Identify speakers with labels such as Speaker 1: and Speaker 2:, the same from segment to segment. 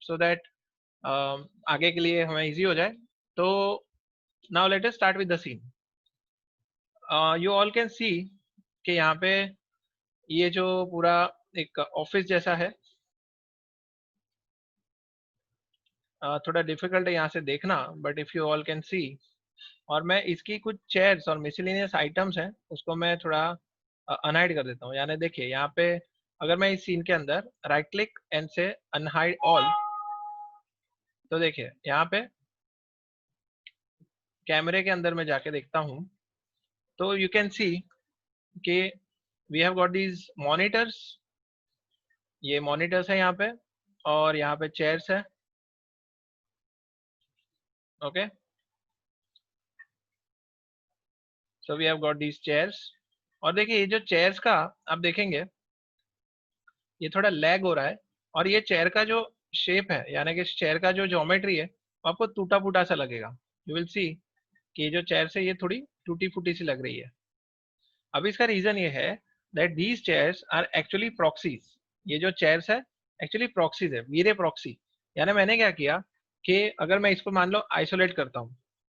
Speaker 1: so that आगे के लिए हमें इजी हो जाए। तो now let us start with the scene. You all can see कि यहाँ पे ये जो पूरा एक ऑफिस जैसा है, थोड़ा डिफिकल्ट है यहाँ से देखना, but if you all can सी, और मैं इसकी कुछ चेयर्स और मिसलेनियस आइटम्स हैं उसको मैं थोड़ा अनहाइड कर देता हूँ। यानी देखिए यहाँ पे अगर मैं इस सीन के अंदर राइट क्लिक एंड से अनहाइड ऑल, तो देखिए यहाँ पे कैमरे के अंदर मैं जाके देखता हूँ तो यू कैन सी कि we have got these monitors. ये मॉनिटर्स है यहाँ पे, और यहाँ पे चेयर्स है। Okay, so we have got these chairs. और देखिए ये जो चेयर्स का आप देखेंगे ये थोड़ा लैग हो रहा है, और ये चेयर का जो शेप है यानी कि चेयर का जो ज्योमेट्री है वो आपको टूटा फूटा सा लगेगा। यू विल सी कि ये जो चेयर है ये थोड़ी टूटी फूटी सी लग रही है। अब इसका रीजन ये है that these chairs are actually proxies. ये जो चेयर्स है एक्चुअली प्रॉक्सीज है, वीरे प्रॉक्सी। यानी मैंने क्या किया कि अगर मैं इसको मान लो आइसोलेट करता हूँ,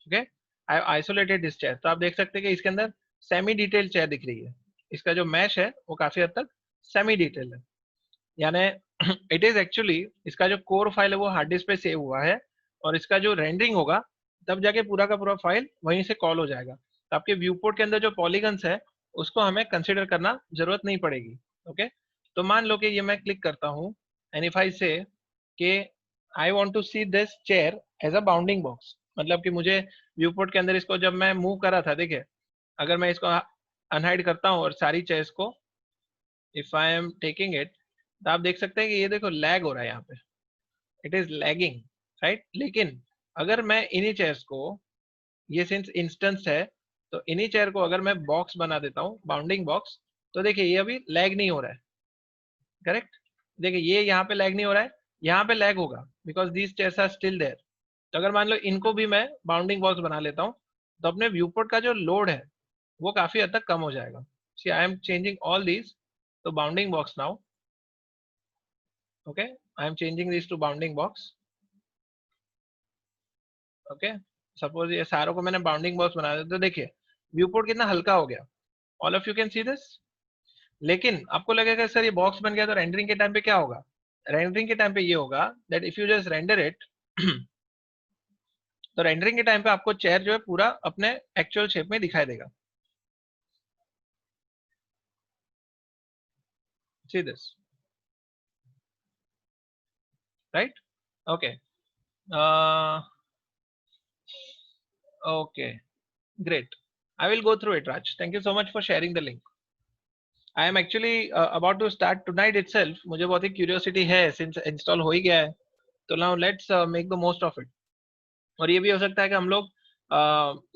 Speaker 1: okay, I isolated this chair, तो आप देख सकते हैं कि इसके अंदर सेमी डिटेल चेयर दिख रही है। इसका जो मैश है वो काफी हद तक सेमी डिटेल है। यानी इट इज एक्चुअली इसका जो कोर फाइल है वो हार्ड डिस्क पे सेव हुआ है, और इसका जो रेंडरिंग होगा तब जाके पूरा का पूरा फाइल वहीं से कॉल हो जाएगा। तो आपके व्यू पोर्ट के अंदर जो पॉलीगन्स है उसको हमें कंसिडर करना जरूरत नहीं पड़ेगी। ओके, तो मान लो कि ये मैं क्लिक करता हूँ एंड इफ आई से कि I want to see this chair as a bounding box, मतलब कि मुझे व्यू पोर्ट के अंदर इसको जब मैं मूव कर रहा था, देखिए अगर मैं इसको अनहाइड करता हूँ और सारी चेयर्स को if I am taking it, तो आप देख सकते हैं कि ये देखो लैग हो रहा है यहाँ पे, इट इज लैगिंग, राइट। लेकिन अगर मैं इन्हीं चेयर्स को, ये सिंस इंस्टेंस है तो इन्हीं चेयर को अगर मैं बॉक्स बना देता हूँ बाउंडिंग बॉक्स, तो देखिए ये अभी लैग नहीं हो रहा है। करेक्ट, देखिए ये यहाँ पे लैग नहीं हो रहा है, यहाँ पे लैग होगा because these chairs are still there. तो अगर मान लो इनको भी मैं बाउंडिंग बॉक्स बना लेता हूँ तो अपने व्यू पोर्ट का जो लोड है वो काफी हद तक कम हो जाएगा। See I am changing all these to bounding box now. okay, I am changing this to bounding box. Okay, suppose ये सारों को मैंने बाउंडिंग बॉक्स बना दिया, तो देखिए व्यू पोर्ट कितना हल्का हो गया। All of you can see this. लेकिन आपको लगेगा सर ये बॉक्स बन गया तो रेंडरिंग के टाइम पे क्या होगा? रेंडरिंग के टाइम पे ये होगा that if you just render it तो रेंडरिंग के टाइम पे आपको चेयर जो है पूरा अपने एक्चुअल शेप में दिखाई देगा। See this, right. Okay, okay, great. I will go through it, Raj. Thank you so much for sharing the link. I am actually about to start tonight itself. मुझे बहुत ही curiosity है since install हो ही गया है, तो now let's make the most of it. और ये भी हो सकता है कि हम लोग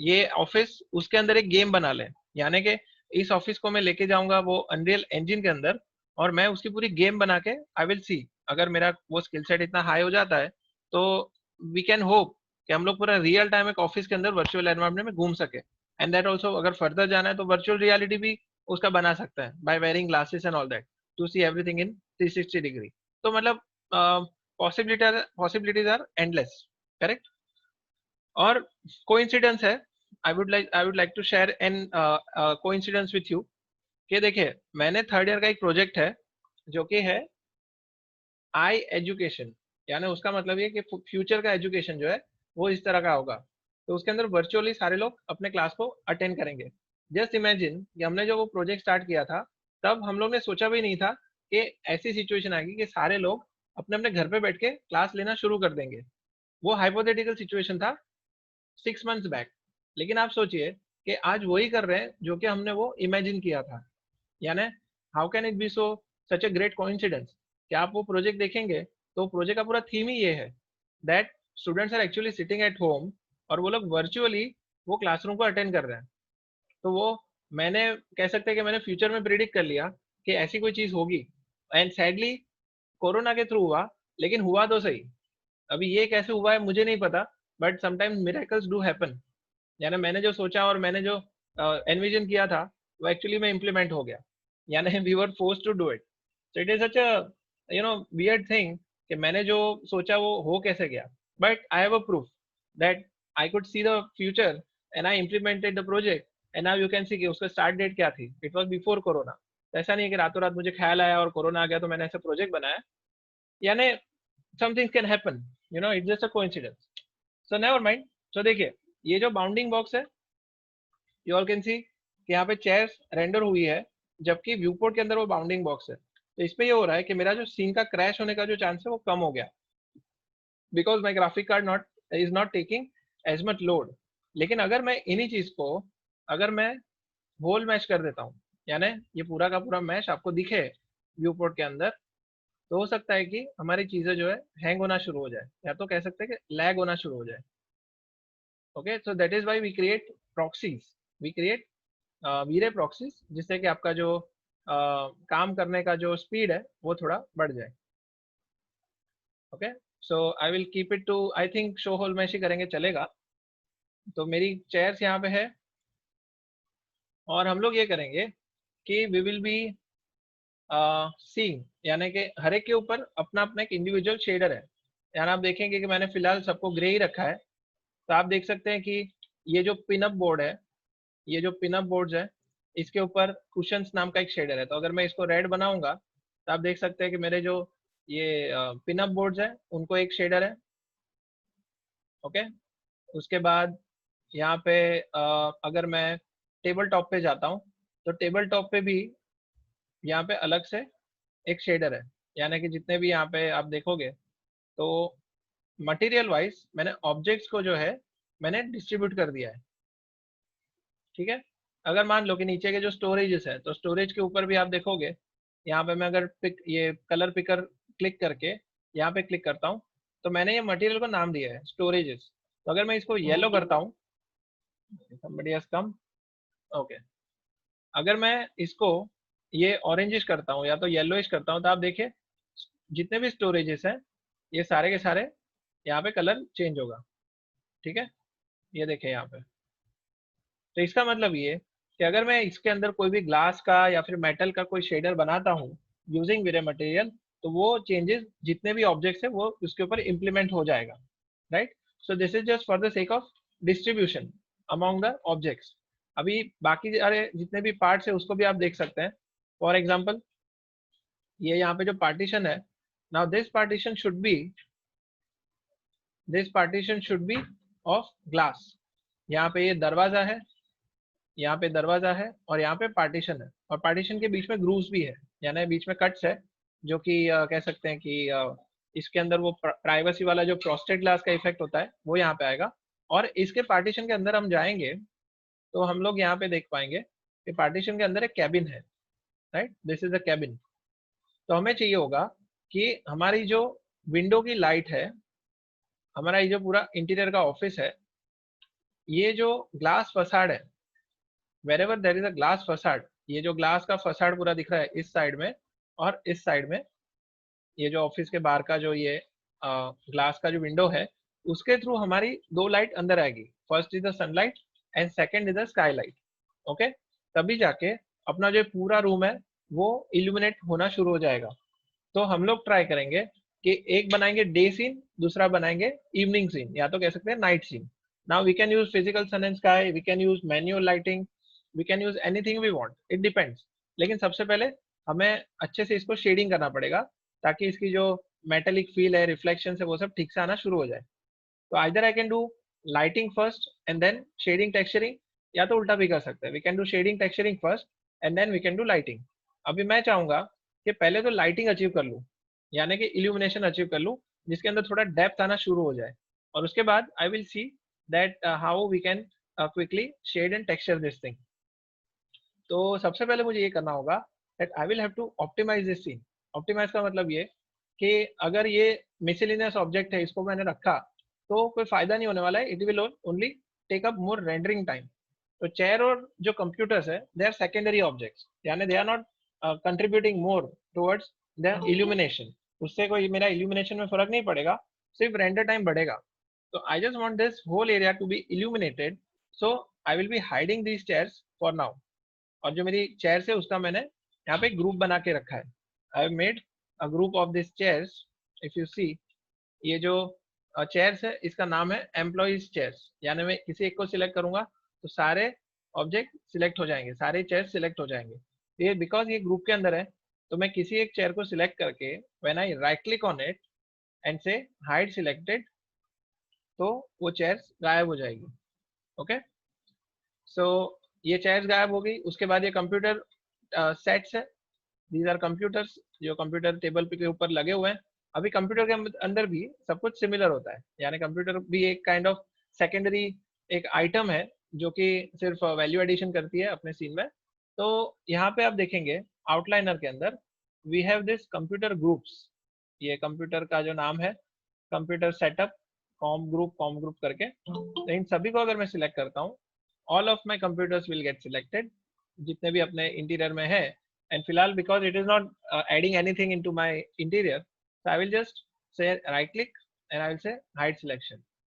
Speaker 1: ये ऑफिस उसके अंदर एक गेम बना लें, यानी कि इस ऑफिस को मैं लेके जाऊंगा वो अनरियल इंजन के अंदर और मैं उसकी पूरी गेम बना के आई विल सी, अगर मेरा वो स्किल सेट इतना हाई हो जाता है तो वी कैन होप कि हम लोग पूरा रियल टाइम एक ऑफिस के अंदर वर्चुअल एनवायरनमेंट में घूम सके। एंड दैट ऑल्सो अगर फर्दर जाना है तो वर्चुअल रियलिटी भी उसका बना सकता है by wearing glasses and all that to see everything in 360 degree. तो मतलब पॉसिबिलिटीज आर एंडलेस, करेक्ट। और कोइंसिडेंस है, I would like to share an coincidence with you कि देखिए मैंने थर्ड ईयर का एक प्रोजेक्ट है जो कि है आई एजुकेशन। यानी उसका मतलब ये कि फ्यूचर का एजुकेशन जो है वो इस तरह का होगा, तो उसके अंदर वर्चुअली सारे लोग अपने क्लास को अटेंड करेंगे। जस्ट इमेजिन कि हमने जो वो प्रोजेक्ट स्टार्ट किया था तब हम लोग ने सोचा भी नहीं था कि ऐसी सिचुएशन आएगी कि सारे लोग अपने अपने घर पे बैठ के क्लास लेना शुरू कर देंगे। वो हाइपोथेटिकल सिचुएशन था 6 मंथ्स बैक, लेकिन आप सोचिए कि आज वही कर रहे हैं जो कि हमने वो इमेजिन किया था। यानी how can it be so such a great coincidence कि आप वो प्रोजेक्ट देखेंगे तो प्रोजेक्ट का पूरा थीम ही ये है that students are actually sitting at home और वो लोग वर्चुअली वो क्लासरूम को अटेंड कर रहे हैं। तो वो मैंने कह सकते हैं कि मैंने फ्यूचर में प्रिडिक्ट कर लिया कि ऐसी कोई चीज होगी, एंड सैडली कोरोना के थ्रू हुआ, लेकिन हुआ तो सही। अभी ये कैसे हुआ है मुझे नहीं पता, but sometimes miracles do happen. यानी मैंने जो सोचा और मैंने जो एनविजन किया था वो एक्चुअली में इम्प्लीमेंट हो गया, यानी we were force to do it. So it is such a weird thing कि मैंने जो सोचा वो हो कैसे गया, but I have a proof that I could see the future and I implemented the project and now you can see कि उसका स्टार्ट डेट क्या थी, इट वाज बिफोर कोरोना। ऐसा नहीं है कि रातों रात मुझे ख्याल आया और कोरोना आ गया तो मैंने ऐसा प्रोजेक्ट बनाया, यानी something can happen, you know, it's just a coincidence. So never mind. So देखिए ये जो बाउंडिंग बॉक्स है, यू ऑल कैन सी कि यहाँ पे चेयर्स रेंडर हुई है, जबकि व्यू पोर्ट के अंदर वो बाउंडिंग बॉक्स है। तो इसमें ये हो रहा है कि मेरा जो सीन का क्रैश होने का जो चांस है वो कम हो गया, because my graphic card not is not taking as much load. लेकिन अगर मैं इन्हीं चीज को, अगर मैं होल मैश कर देता हूँ, यानी ये पूरा का पूरा मैश आपको दिखे व्यू पोर्ट के अंदर, तो हो सकता है कि हमारी चीजें जो है हैंग होना शुरू हो जाए, या तो कह सकते हैं कि लैग होना शुरू हो जाए। Okay, so that is why we create proxies, we create V-Ray proxies, जिससे कि आपका जो काम करने का जो स्पीड है वो थोड़ा बढ़ जाए। Okay, so I will keep it to, I think show whole mesh ही करेंगे चलेगा। तो मेरी चेयर्स यहाँ पे है, और हम लोग ये करेंगे कि वी विल बी सीइंग, यानी कि हर एक के ऊपर अपना अपना एक इंडिविजुअल शेडर है। यानी आप देखेंगे कि मैंने फिलहाल सबको ग्रे ही रखा है। तो आप देख सकते हैं कि ये जो पिनअप बोर्ड है, ये जो पिनअप बोर्ड्स है, इसके ऊपर कुशंस नाम का एक शेडर है। तो अगर मैं इसको रेड बनाऊंगा तो आप देख सकते हैं कि मेरे जो ये पिनअप बोर्ड्स है उनको एक शेडर है। ओके, उसके बाद यहाँ पे अगर मैं टेबल टॉप पे जाता हूँ तो टेबल टॉप पे भी यहाँ पे अलग से एक शेडर है। यानी कि जितने भी यहाँ पे आप देखोगे तो मटेरियल वाइज मैंने ऑब्जेक्ट्स को जो है मैंने डिस्ट्रीब्यूट कर दिया है। ठीक है, अगर मान लो कि नीचे के जो स्टोरेजेस है, तो स्टोरेज के ऊपर भी आप देखोगे, यहाँ पे मैं अगर पिक ये कलर पिकर क्लिक करके यहाँ पे क्लिक करता हूँ, तो मैंने ये मटेरियल को नाम दिया है स्टोरेजेस। तो अगर मैं इसको येलो करता हूँ, somebody has come, ओके, अगर मैं इसको ये ऑरेंजिश करता हूँ या तो येलोइश करता हूँ, तो आप देखिए जितने भी स्टोरेजेस हैं ये सारे के सारे यहाँ पे कलर चेंज होगा। ठीक है, ये देखिए यहाँ पे। तो इसका मतलब ये कि अगर मैं इसके अंदर कोई भी ग्लास का या फिर मेटल का कोई शेडर बनाता हूँ यूजिंग वेरे मटेरियल, तो वो चेंजेस जितने भी ऑब्जेक्ट्स है वो उसके ऊपर इम्प्लीमेंट हो जाएगा, right. So this is just for the sake of distribution among the objects. अभी बाकी अरे जितने भी पार्ट्स है उसको भी आप देख सकते हैं। फॉर एग्जाम्पल ये यहाँ पे जो पार्टीशन है, now this partition should be of glass. यहाँ पे ये दरवाजा है, यहाँ पे दरवाजा है, और यहाँ पे पार्टीशन है, और पार्टीशन के बीच में ग्रूव्स भी है, यानी बीच में कट्स है, जो कि कह सकते हैं कि इसके अंदर वो प्राइवेसी वाला जो फ्रॉस्टेड ग्लास का इफेक्ट होता है वो यहाँ पे आएगा। और इसके पार्टीशन के अंदर हम जाएंगे तो हम लोग यहाँ पे देख पाएंगे कि पार्टीशन के अंदर एक कैबिन है, right, this is the cabin. तो हमें चाहिए होगा कि हमारी जो विंडो की लाइट है, हमारा ये जो पूरा इंटीरियर का ऑफिस है, ये जो ग्लास फसाड है, wherever there is a glass facade, ये जो ग्लास का फसाड पूरा दिख रहा है इस साइड में और इस साइड में, ये जो ऑफिस के बाहर का जो ये ग्लास का जो विंडो है, उसके थ्रू हमारी दो लाइट अंदर आएगी। First is the sunlight and second is the sky light. Okay, तभी जाके अपना जो पूरा रूम है वो इल्यूमिनेट होना शुरू हो जाएगा। तो हम लोग ट्राई करेंगे कि एक बनाएंगे डे सीन, दूसरा बनाएंगे इवनिंग सीन, या तो कह सकते हैं night scene. Now we can use physical sun and sky, we can use manual lighting, we can use anything we want, it depends. लेकिन सबसे पहले हमें अच्छे से इसको शेडिंग करना पड़ेगा, ताकि इसकी जो मेटेलिक फील है, रिफ्लेक्शन है, वो सब ठीक से आना शुरू हो जाए। तो either I can do lighting first and then shading texturing, या तो उल्टा भी कर सकते हैं, we can do shading texturing first and then we can do lighting. अभी मैं चाहूंगा कि पहले तो लाइटिंग अचीव कर लूँ, यानी कि इल्यूमिनेशन अचीव कर लूँ, जिसके अंदर थोड़ा डेप्थ आना शुरू हो जाए, और उसके बाद I will see that how we can quickly shade and texture this thing. तो सबसे पहले मुझे ये करना होगा that I will have to optimize this scene. Optimize का मतलब ये कि अगर ये मिसलिनियस ऑब्जेक्ट है, इसको मैंने रखा तो कोई फायदा नहीं होने वाला है, it will only take up more rendering time. तो चेयर और जो कंप्यूटर्स है दे आर सेकेंडरी ऑब्जेक्ट्स, यानी they are not contributing more towards the illumination. उससे कोई मेरा इल्यूमिनेशन में फर्क नहीं पड़ेगा, सिर्फ रेंडर टाइम बढ़ेगा। तो I just want this whole area to be illuminated, so I will be hiding these chairs for now. और जो मेरी चेयर्स है उसका मैंने यहाँ पे ग्रुप बना के रखा है। I have made a group of this chairs if you see, ये जो चेयर्स है इसका नाम है एम्प्लॉइज चेयर्स, यानी मैं किसी एक को सिलेक्ट करूंगा तो सारे ऑब्जेक्ट सिलेक्ट हो जाएंगे, सारे चेयर सिलेक्ट हो जाएंगे। ये बिकॉज ये ग्रुप के अंदर है, तो मैं किसी एक चेयर को सिलेक्ट करके when I right click on it and से हाइड सिलेक्टेड, तो वो चेयर्स गायब हो जाएगी। ओके, सो ये चेयर्स गायब हो गई। उसके बाद ये कंप्यूटर सेट्स है, दीज आर कंप्यूटर्स जो कंप्यूटर टेबल पे के ऊपर लगे हुए हैं। अभी कंप्यूटर के अंदर भी सब कुछ सिमिलर होता है, यानी कंप्यूटर भी एक काइंड ऑफ सेकेंडरी एक आइटम है जो कि सिर्फ वैल्यू एडिशन करती है अपने सीन में। तो यहाँ पे आप देखेंगे आउटलाइनर के अंदर we have this computer groups, ये कंप्यूटर का जो नाम है कंप्यूटर सेटअप कॉम ग्रुप करके। तो इन सभी को अगर मैं सिलेक्ट करता हूँ, all of my computers will get selected, जितने भी अपने इंटीरियर में है। एंड फिलहाल because it is not adding anything into my interior, so I will just say right click and I will say hide selection।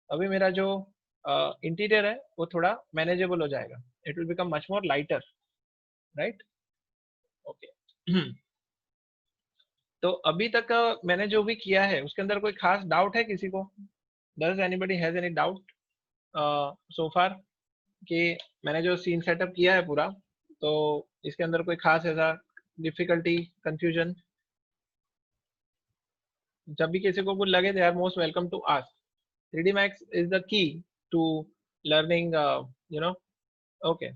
Speaker 1: अभी मेरा जो interior है वो थोड़ा मैनेजेबल हो जाएगा, it will become much more lighter, right. Okay, तो अभी तक मैंने जो भी किया है उसके अंदर कोई खास डाउट है किसी को? Does anybody has any doubt so far कि मैंने जो सीन सेटअप किया है पूरा, तो इसके अंदर कोई खास ऐसा डिफिकल्टी, कंफ्यूजन? जब भी किसी को कुछ लगे they are most welcome to ask. 3D Max is the key to learning, you know। Okay,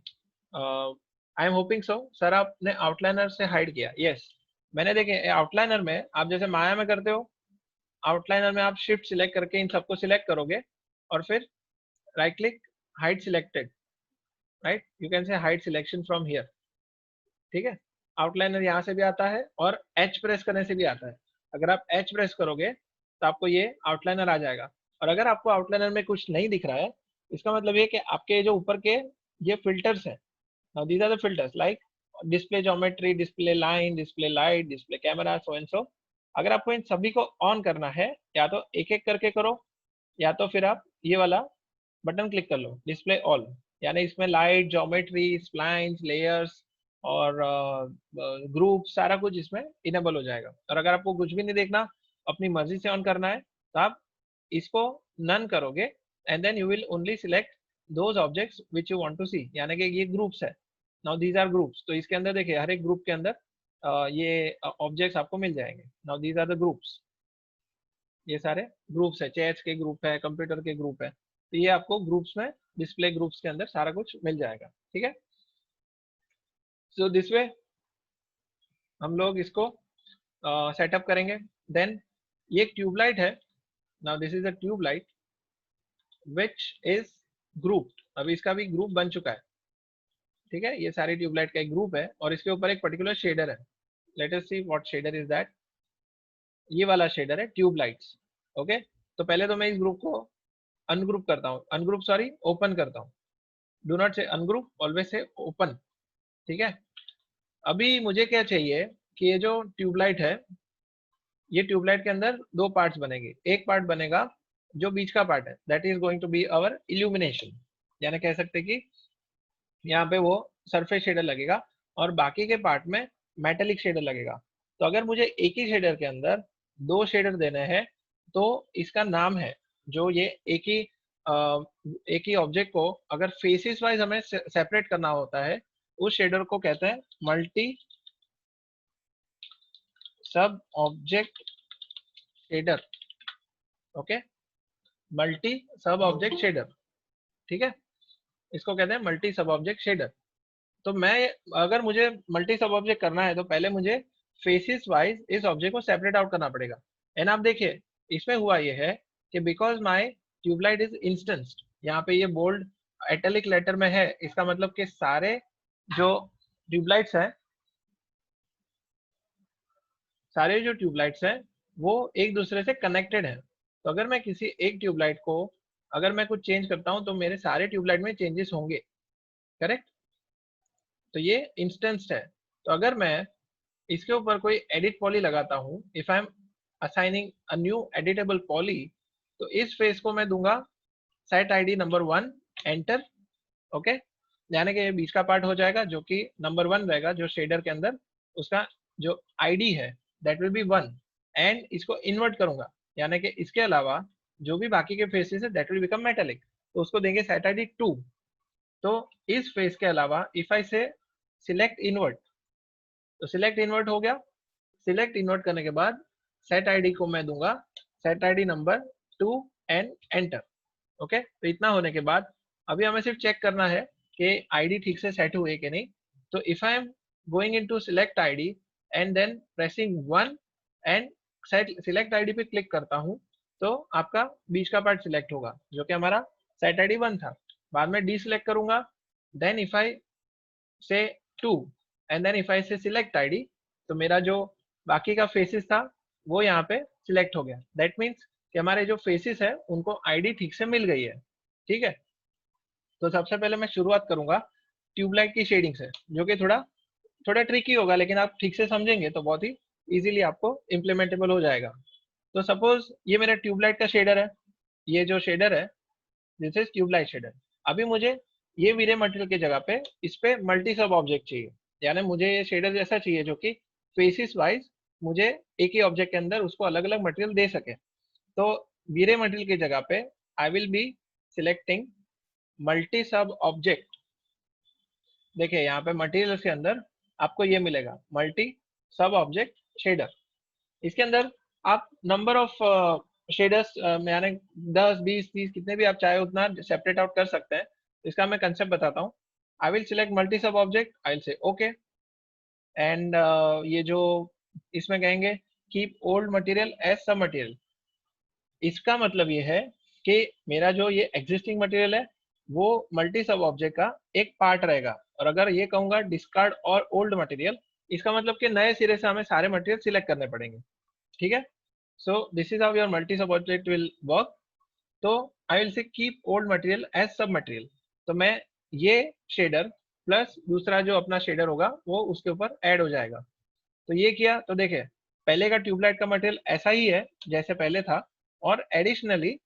Speaker 1: I am hoping so। Sir आपने आउटलाइनर से हाइड किया? यस, मैंने देखे आउटलाइनर में आप जैसे माया में करते हो, आउटलाइनर में आप शिफ्ट सिलेक्ट करके इन सबको सिलेक्ट करोगे और फिर right click hide selected, right, you can say hide selection from here. ठीक है, आउटलाइनर यहाँ से भी आता है और एच प्रेस करने से भी आता है। अगर आप एच प्रेस करोगे तो आपको ये आउटलाइनर आ जाएगा। और अगर आपको आउटलाइनर में कुछ नहीं दिख रहा है, इसका मतलब ये कि आपके जो ऊपर के ये फिल्टर्स हैं, now these are the filters like display geometry, display line, display light, display camera, so and so. अगर आपको इन सभी को ऑन करना है, या तो एक एक करके करो, या तो फिर आप ये वाला बटन क्लिक कर लो डिस्प्ले ऑल, यानी इसमें लाइट, ज्योमेट्री, स्प्लाइंस, लेयर्स और ग्रुप सारा कुछ इसमें इनेबल हो जाएगा। और अगर आपको कुछ भी नहीं देखना, अपनी मर्जी से ऑन करना है, तो आप इसको नन करोगे and then you will only select those objects which you want to see, यानी कि ये ग्रुप्स है। नाउ दीज आर ग्रुप्स, तो इसके अंदर देखिए हर एक ग्रुप के अंदर ये ऑब्जेक्ट्स आपको मिल जाएंगे। Now these are the groups, ये सारे ग्रुप्स है, चेयर्स के ग्रुप है, कंप्यूटर के ग्रुप है, तो ये आपको ग्रुप्स में डिस्प्ले ग्रुप्स के अंदर सारा कुछ मिल जाएगा। ठीक है, सो दिस वे हम लोग इसको सेटअप करेंगे। देन ये एक ट्यूबलाइट है, now this is a tubelight which is grouped, अभी इसका भी ग्रुप बन चुका है। ठीक है, ये सारी ट्यूबलाइट का एक ग्रुप है और इसके ऊपर एक पर्टिकुलर शेडर है। Late us see what shader is that. ये वाला शेडर है ट्यूबलाइट्स। ओके, तो पहले तो मैं इस ग्रुप को अनग्रुप करता हूँ, अनग्रुप सॉरी ओपन करता हूँ। डू नॉट से अनग्रुप, ऑलवेज से ओपन। ठीक है, अभी मुझे क्या चाहिए कि ये जो ट्यूबलाइट है, ये ट्यूबलाइट के अंदर दो पार्ट्स बनेंगे। एक पार्ट बनेगा जो बीच का पार्ट है, that is going to be our illumination, यानी कह सकते हैं कि यहाँ पे वो सरफेस शेडर लगेगा और बाकी के पार्ट में मेटेलिक शेडर लगेगा। तो अगर मुझे एक ही शेडर के अंदर दो शेडर देने हैं, तो इसका नाम है, जो ये एक ही ऑब्जेक्ट को अगर फेसिस वाइज हमें सेपरेट करना होता है, उस शेडर को कहते हैं multi sub object shader. Okay, multi sub object shader, ठीक है, इसको कहते हैं मल्टी सब ऑब्जेक्ट शेडर। तो मैं अगर मुझे मल्टी सब ऑब्जेक्ट करना है, तो पहले मुझे फेसिस वाइज इस ऑब्जेक्ट को सेपरेट आउट करना पड़ेगा। एंड आप देखिए इसमें हुआ ये है कि बिकॉज माय ट्यूबलाइट इज इंस्टेंस्ड, यहाँ पे ये बोल्ड इटैलिक लेटर में है, इसका मतलब कि सारे जो ट्यूबलाइट्स हैं, सारे जो ट्यूबलाइट्स हैं वो एक दूसरे से कनेक्टेड हैं। तो अगर मैं किसी एक ट्यूबलाइट को अगर मैं कुछ चेंज करता हूं, तो मेरे सारे ट्यूबलाइट में चेंजेस होंगे, करेक्ट। तो ये इंस्टेंस्ड है। तो अगर मैं इसके ऊपर कोई एडिट पॉली लगाता हूँ, if I M assigning a new editable poly, तो इस फेस को मैं दूंगा set ID number 1 enter. Okay, यानी कि ये बीच का पार्ट हो जाएगा जो कि नंबर 1 रहेगा, जो शेडर के अंदर उसका जो आईडी है दैट विल बी 1। एंड इसको इन्वर्ट करूंगा, यानी कि इसके अलावा जो भी बाकी के फेसेस है दैट विल बिकम मेटेलिक, तो उसको देंगे सेट आईडी 2। तो इस फेस के अलावा इफ आई से सिलेक्ट इन्वर्ट, तो सिलेक्ट इन्वर्ट हो गया। सिलेक्ट इन्वर्ट करने के बाद सेट आईडी को मैं दूंगा set ID number 2 and enter. Okay, तो इतना होने के बाद अभी हमें सिर्फ चेक करना है कि आईडी ठीक से सेट हुई है कि नहीं। तो if I am going into select ID and then pressing 1 and set select ID पे क्लिक करता हूं, तो आपका बीच का पार्ट सिलेक्ट होगा जो कि हमारा सेट आईडी 1 था। बाद में डी सिलेक्ट करूंगा, देन इफ आई से 2 एंड देन इफ आई से सिलेक्ट आईडी, तो मेरा जो बाकी का फेसेस था वो यहाँ पे सिलेक्ट हो गया। दैट मीन्स कि हमारे जो फेसेस है उनको आईडी ठीक से मिल गई है। ठीक है, तो सबसे पहले मैं शुरुआत करूंगा ट्यूबलाइट की शेडिंग से, जो कि थोड़ा थोड़ा ट्रिकी होगा, लेकिन आप ठीक से समझेंगे तो बहुत ही इजीली आपको इम्प्लीमेंटेबल हो जाएगा। तो सपोज ये मेरा ट्यूबलाइट का शेडर है, ये जो शेडर है दिस इज ट्यूबलाइट शेडर। अभी मुझे ये वीरे मटेरियल की जगह पे इस पे मल्टी सब ऑब्जेक्ट चाहिए, यानी मुझे ये शेडर जैसा चाहिए जो कि फेसिस वाइज मुझे एक ही ऑब्जेक्ट के अंदर उसको अलग अलग मटेरियल दे सके। तो वीरे मटेरियल की जगह पे I will be selecting multi sub object. देखिए यहाँ पे मटेरियल के अंदर आपको ये मिलेगा मल्टी सब ऑब्जेक्ट शेडर। इसके अंदर आप नंबर ऑफ शेडर्स यानी 10 20 30 कितने भी आप चाहे उतना सेपरेट आउट कर सकते हैं। इसका मैं कंसेप्ट बताता हूँ। I will select multi sub object, I will से ओके एंड ये जो इसमें कहेंगे keep old material as sub material. इसका मतलब ये है कि मेरा जो ये एग्जिस्टिंग मटेरियल है वो मल्टी सब ऑब्जेक्ट का एक पार्ट रहेगा। और अगर ये कहूंगा डिस्कार्ड और ओल्ड मटेरियल, इसका मतलब कि नए सिरे से हमें सारे मटेरियल सिलेक्ट करने पड़ेंगे। ठीक है, so this is how your multi sub object will work. तो I will say keep old material as sub material, तो मैं ये शेडर प्लस दूसरा जो अपना शेडर होगा वो उसके ऊपर ऐड हो जाएगा। तो ये किया तो देखे पहले का ट्यूबलाइट का मटेरियल ऐसा ही है जैसे पहले था, और एडिशनली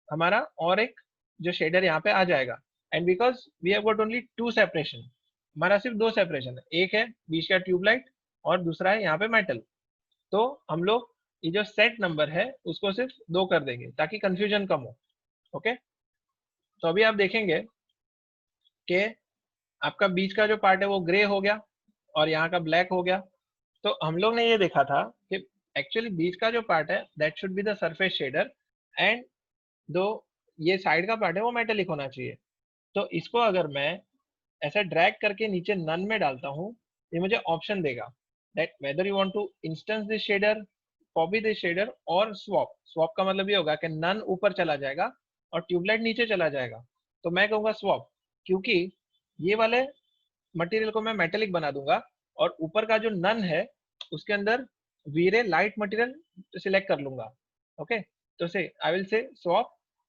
Speaker 1: हमारा और एक जो शेडर यहाँ पे आ जाएगा। And because we have got only 2 separation, हमारा सिर्फ 2 सेपरेशन है, एक है बीच का ट्यूबलाइट और दूसरा है यहाँ पे मेटल। तो हम लोग ये जो सेट नंबर है उसको सिर्फ 2 कर देंगे ताकि कंफ्यूजन कम हो। ओके, तो अभी आप देखेंगे कि आपका बीच का जो पार्ट है वो ग्रे हो गया और यहाँ का ब्लैक हो गया। तो हम लोग ने ये देखा था कि एक्चुअली बीच का जो पार्ट है that should be the surface shader and दो ये साइड का पार्ट है वो मेटेलिक होना चाहिए। तो इसको अगर मैं ऐसा ड्रैग करके नीचे नन में डालता हूँ, ये मुझे ऑप्शन देगा that whether you want to instance this shader, copy this shader और स्वैप। स्वैप का मतलब ये होगा कि नन ऊपर चला जाएगा और ट्यूबलाइट नीचे चला जाएगा। तो मैं कहूँगा स्वैप, क्योंकि ये वाले मटेरियल को मैं मेटेलिक बना दूंगा और ऊपर का जो नन है उसके अंदर वीरे लाइट मटेरियल सिलेक्ट कर लूंगा। ओके, तो से आई विल से स्वैप,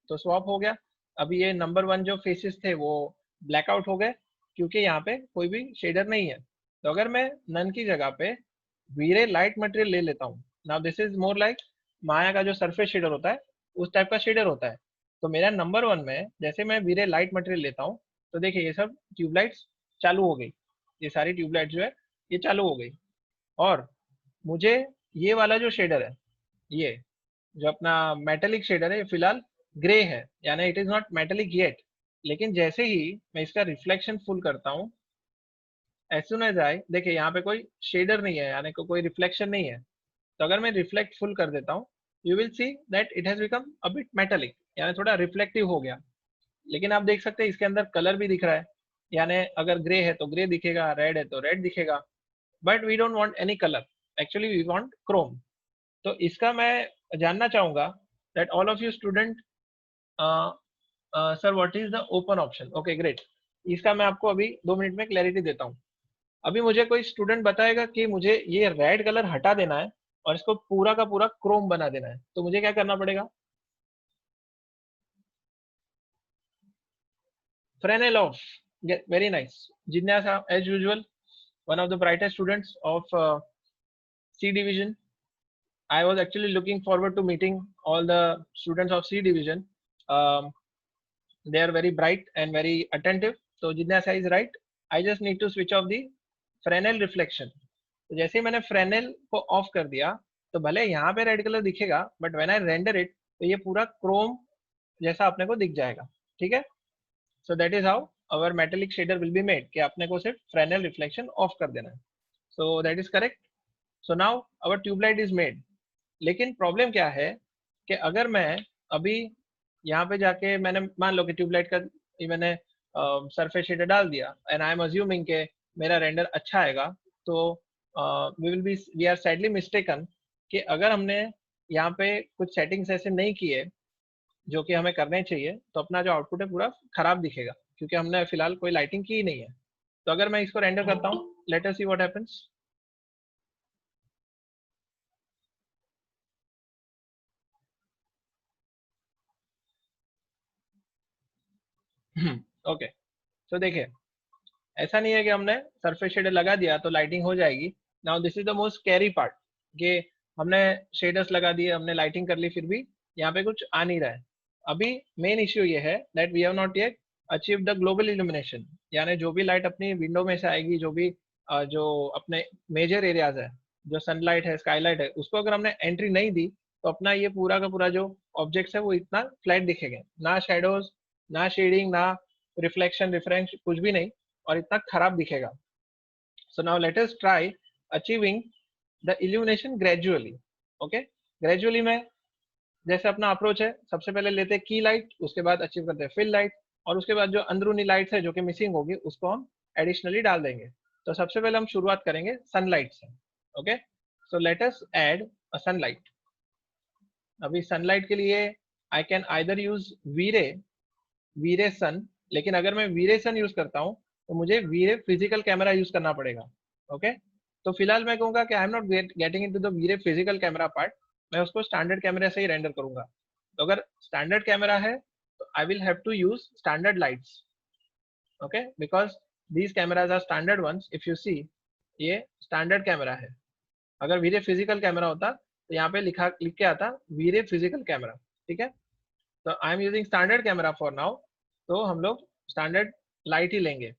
Speaker 1: तो स्वैप हो गया। अभी ये नंबर 1 जो फेसेस थे वो ब्लैकआउट हो गए क्योंकि यहाँ पे कोई भी शेडर नहीं है। तो अगर मैं नन की जगह पे वीरे लाइट मटेरियल ले लेता हूँ, now this is more like Maya का जो सरफेस शेडर होता है उस टाइप का शेडर होता है। तो मेरा नंबर 1 में जैसे मैं वीरे लाइट मटेरियल लेता हूँ तो देखिए ये सब ट्यूबलाइट्स चालू हो गई, ये सारी ट्यूबलाइट जो है ये चालू हो गई। और मुझे ये वाला जो शेडर है, ये जो अपना मेटेलिक शेडर है, ये फिलहाल ग्रे है यानी it is not metallic yet. लेकिन जैसे ही मैं इसका रिफ्लेक्शन फुल करता हूँ, एज सुन एज आई देखिए यहाँ पे कोई शेडर नहीं है यानी कोई रिफ्लेक्शन नहीं है। तो अगर मैं रिफ्लेक्ट फुल कर देता हूँ you will see that it has become a bit metallic, यानी थोड़ा रिफ्लेक्टिव हो गया। लेकिन आप देख सकते हैं इसके अंदर कलर भी दिख रहा है, यानी अगर ग्रे है तो ग्रे दिखेगा, रेड है तो रेड दिखेगा। But we don't want any colour, actually we want chrome. तो इसका मैं जानना चाहूंगा that all of you student sir what is the open option. Okay great, इसका मैं आपको अभी 2 मिनट में क्लैरिटी देता हूँ। अभी मुझे कोई स्टूडेंट बताएगा कि मुझे ये रेड कलर हटा देना है और इसको पूरा का पूरा क्रोम बना देना है, तो मुझे क्या करना पड़ेगा? Fresnel off. Yeah, very nice. Jignasa, as usual, one of the brightest students of C division. I was actually looking forward to meeting all the students of C division. Um, they are very bright and very attentive. So Jignasa is right. I just need to switch off the Fresnel reflection. तो जैसे ही मैंने Fresnel को of कर दिया तो भले यहाँ पे रेड कलर दिखेगा but when I render it तो ये पूरा क्रोम जैसा अपने को दिख जाएगा, ठीक है। So that is how our metallic shader will be made, कि अपने को सिर्फ फ्रेनेल रिफ्लेक्शन ऑफ कर देना है। So that is correct. So now our tubelight is made. लेकिन प्रॉब्लम क्या है कि अगर मैं अभी यहाँ पे जाके मैंने मान लो कि ट्यूबलाइट का ये मैंने सरफेस शेडर डाल दिया एंड आई एम अज्यूमिंग के मेरा रेंडर अच्छा आएगा, तो वी आर सैडली मिस्टेकन कि अगर हमने यहाँ पे कुछ सेटिंग्स ऐसे नहीं किए जो कि हमें करने चाहिए, तो अपना जो आउटपुट है पूरा खराब दिखेगा, क्योंकि हमने फिलहाल कोई लाइटिंग की ही नहीं है। तो अगर मैं इसको रेंडर करता हूँ, let us see what happens. Okay, तो देखिए ऐसा नहीं है कि हमने सरफेस शेडर लगा दिया तो लाइटिंग हो जाएगी। Now this is the most scary part, कि हमने शेडर्स लगा दिए, हमने लाइटिंग कर ली, फिर भी यहाँ पे कुछ आ नहीं रहा है। अभी मेन इश्यू ये है that we have not yet achieve the global illumination, यानी जो भी लाइट अपनी विंडो में से आएगी, जो भी जो अपने मेजर एरियाज है, जो सनलाइट है, स्काईलाइट है, उसको अगर हमने एंट्री नहीं दी तो अपना ये पूरा का पूरा जो ऑब्जेक्ट्स है वो इतना फ्लैट दिखेगा, ना शेडोज, ना शेडिंग, ना रिफ्लेक्शन रिफरेंस, कुछ भी नहीं, और इतना खराब दिखेगा। So now let us try achieving the illumination gradually. Okay, gradually में जैसे अपना अप्रोच है, सबसे पहले लेते हैं की लाइट, उसके बाद अचीव करते हैं फिल लाइट, और उसके बाद जो अंदरूनी लाइट है जो कि मिसिंग होगी उसको हम एडिशनली डाल देंगे। तो सबसे पहले हम शुरुआत करेंगे सनलाइट से। ओके, सो लेट अस ऐड अ सनलाइट। अभी सनलाइट के लिए आई कैन आइदर यूज वीरे, वीरे सन, लेकिन अगर मैं वीरे सन यूज करता हूँ तो मुझे वीरे फिजिकल कैमरा यूज करना पड़ेगा। ओके, तो फिलहाल मैं कहूंगा कि I am not getting into the V-Ray physical camera part, मैं उसको स्टैंडर्ड कैमरा से ही रेंडर करूंगा। तो अगर स्टैंडर्ड कैमरा है तो I will have to use standard lights. Okay, because these cameras are standard ones, if you see ये standard camera है। अगर वीरे फिजिकल कैमरा होता तो यहाँ पे लिख के आता वीरे फिजिकल कैमरा, ठीक है। तो I am using standard camera for now, तो हम लोग स्टैंडर्ड लाइट ही लेंगे।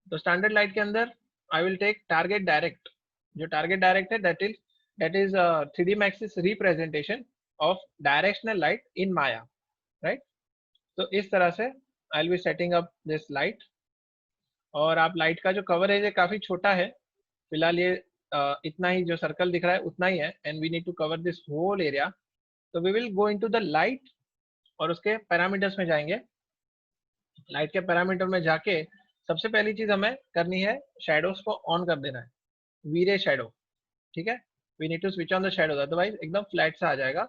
Speaker 1: तो स्टैंडर्ड लाइट के अंदर I will take target direct. जो टारगेट डायरेक्ट है that is 3D max's representation of directional light in Maya, right. तो इस तरह से I will be setting up this light. और आप लाइट का जो कवरेज है काफी छोटा है, फिलहाल ये इतना ही जो सर्कल दिख रहा है उतना ही है, and we need to cover this whole area. तो we will go into the light और उसके पैरामीटर्स में जाएंगे। लाइट के पैरामीटर में जाके सबसे पहली चीज हमें करनी है, शेडोज को ऑन कर देना है, वीरे शेडो, ठीक है। We need to switch on the shadow, otherwise एकदम फ्लैट सा आ जाएगा।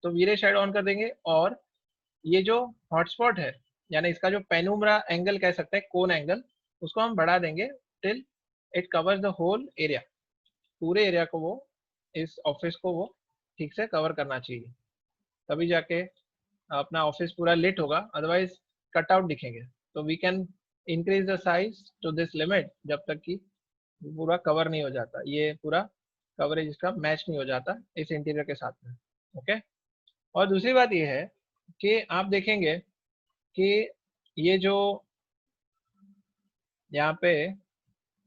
Speaker 1: तो वीरे शेडो ऑन कर देंगे, और ये जो हॉटस्पॉट है, यानी इसका जो पेनुम्ब्रा एंगल कह सकते हैं, कोन एंगल, उसको हम बढ़ा देंगे till it covers the whole area. पूरे एरिया को वो, इस ऑफिस को वो ठीक से कवर करना चाहिए, तभी जाके अपना ऑफिस पूरा लिट होगा, अदरवाइज कटआउट दिखेंगे। तो we can increase the size to this limit जब तक कि पूरा कवर नहीं हो जाता, ये पूरा कवरेज इसका मैच नहीं हो जाता इस इंटीरियर के साथ में। ओके, और दूसरी बात ये है कि आप देखेंगे कि ये जो यहाँ पे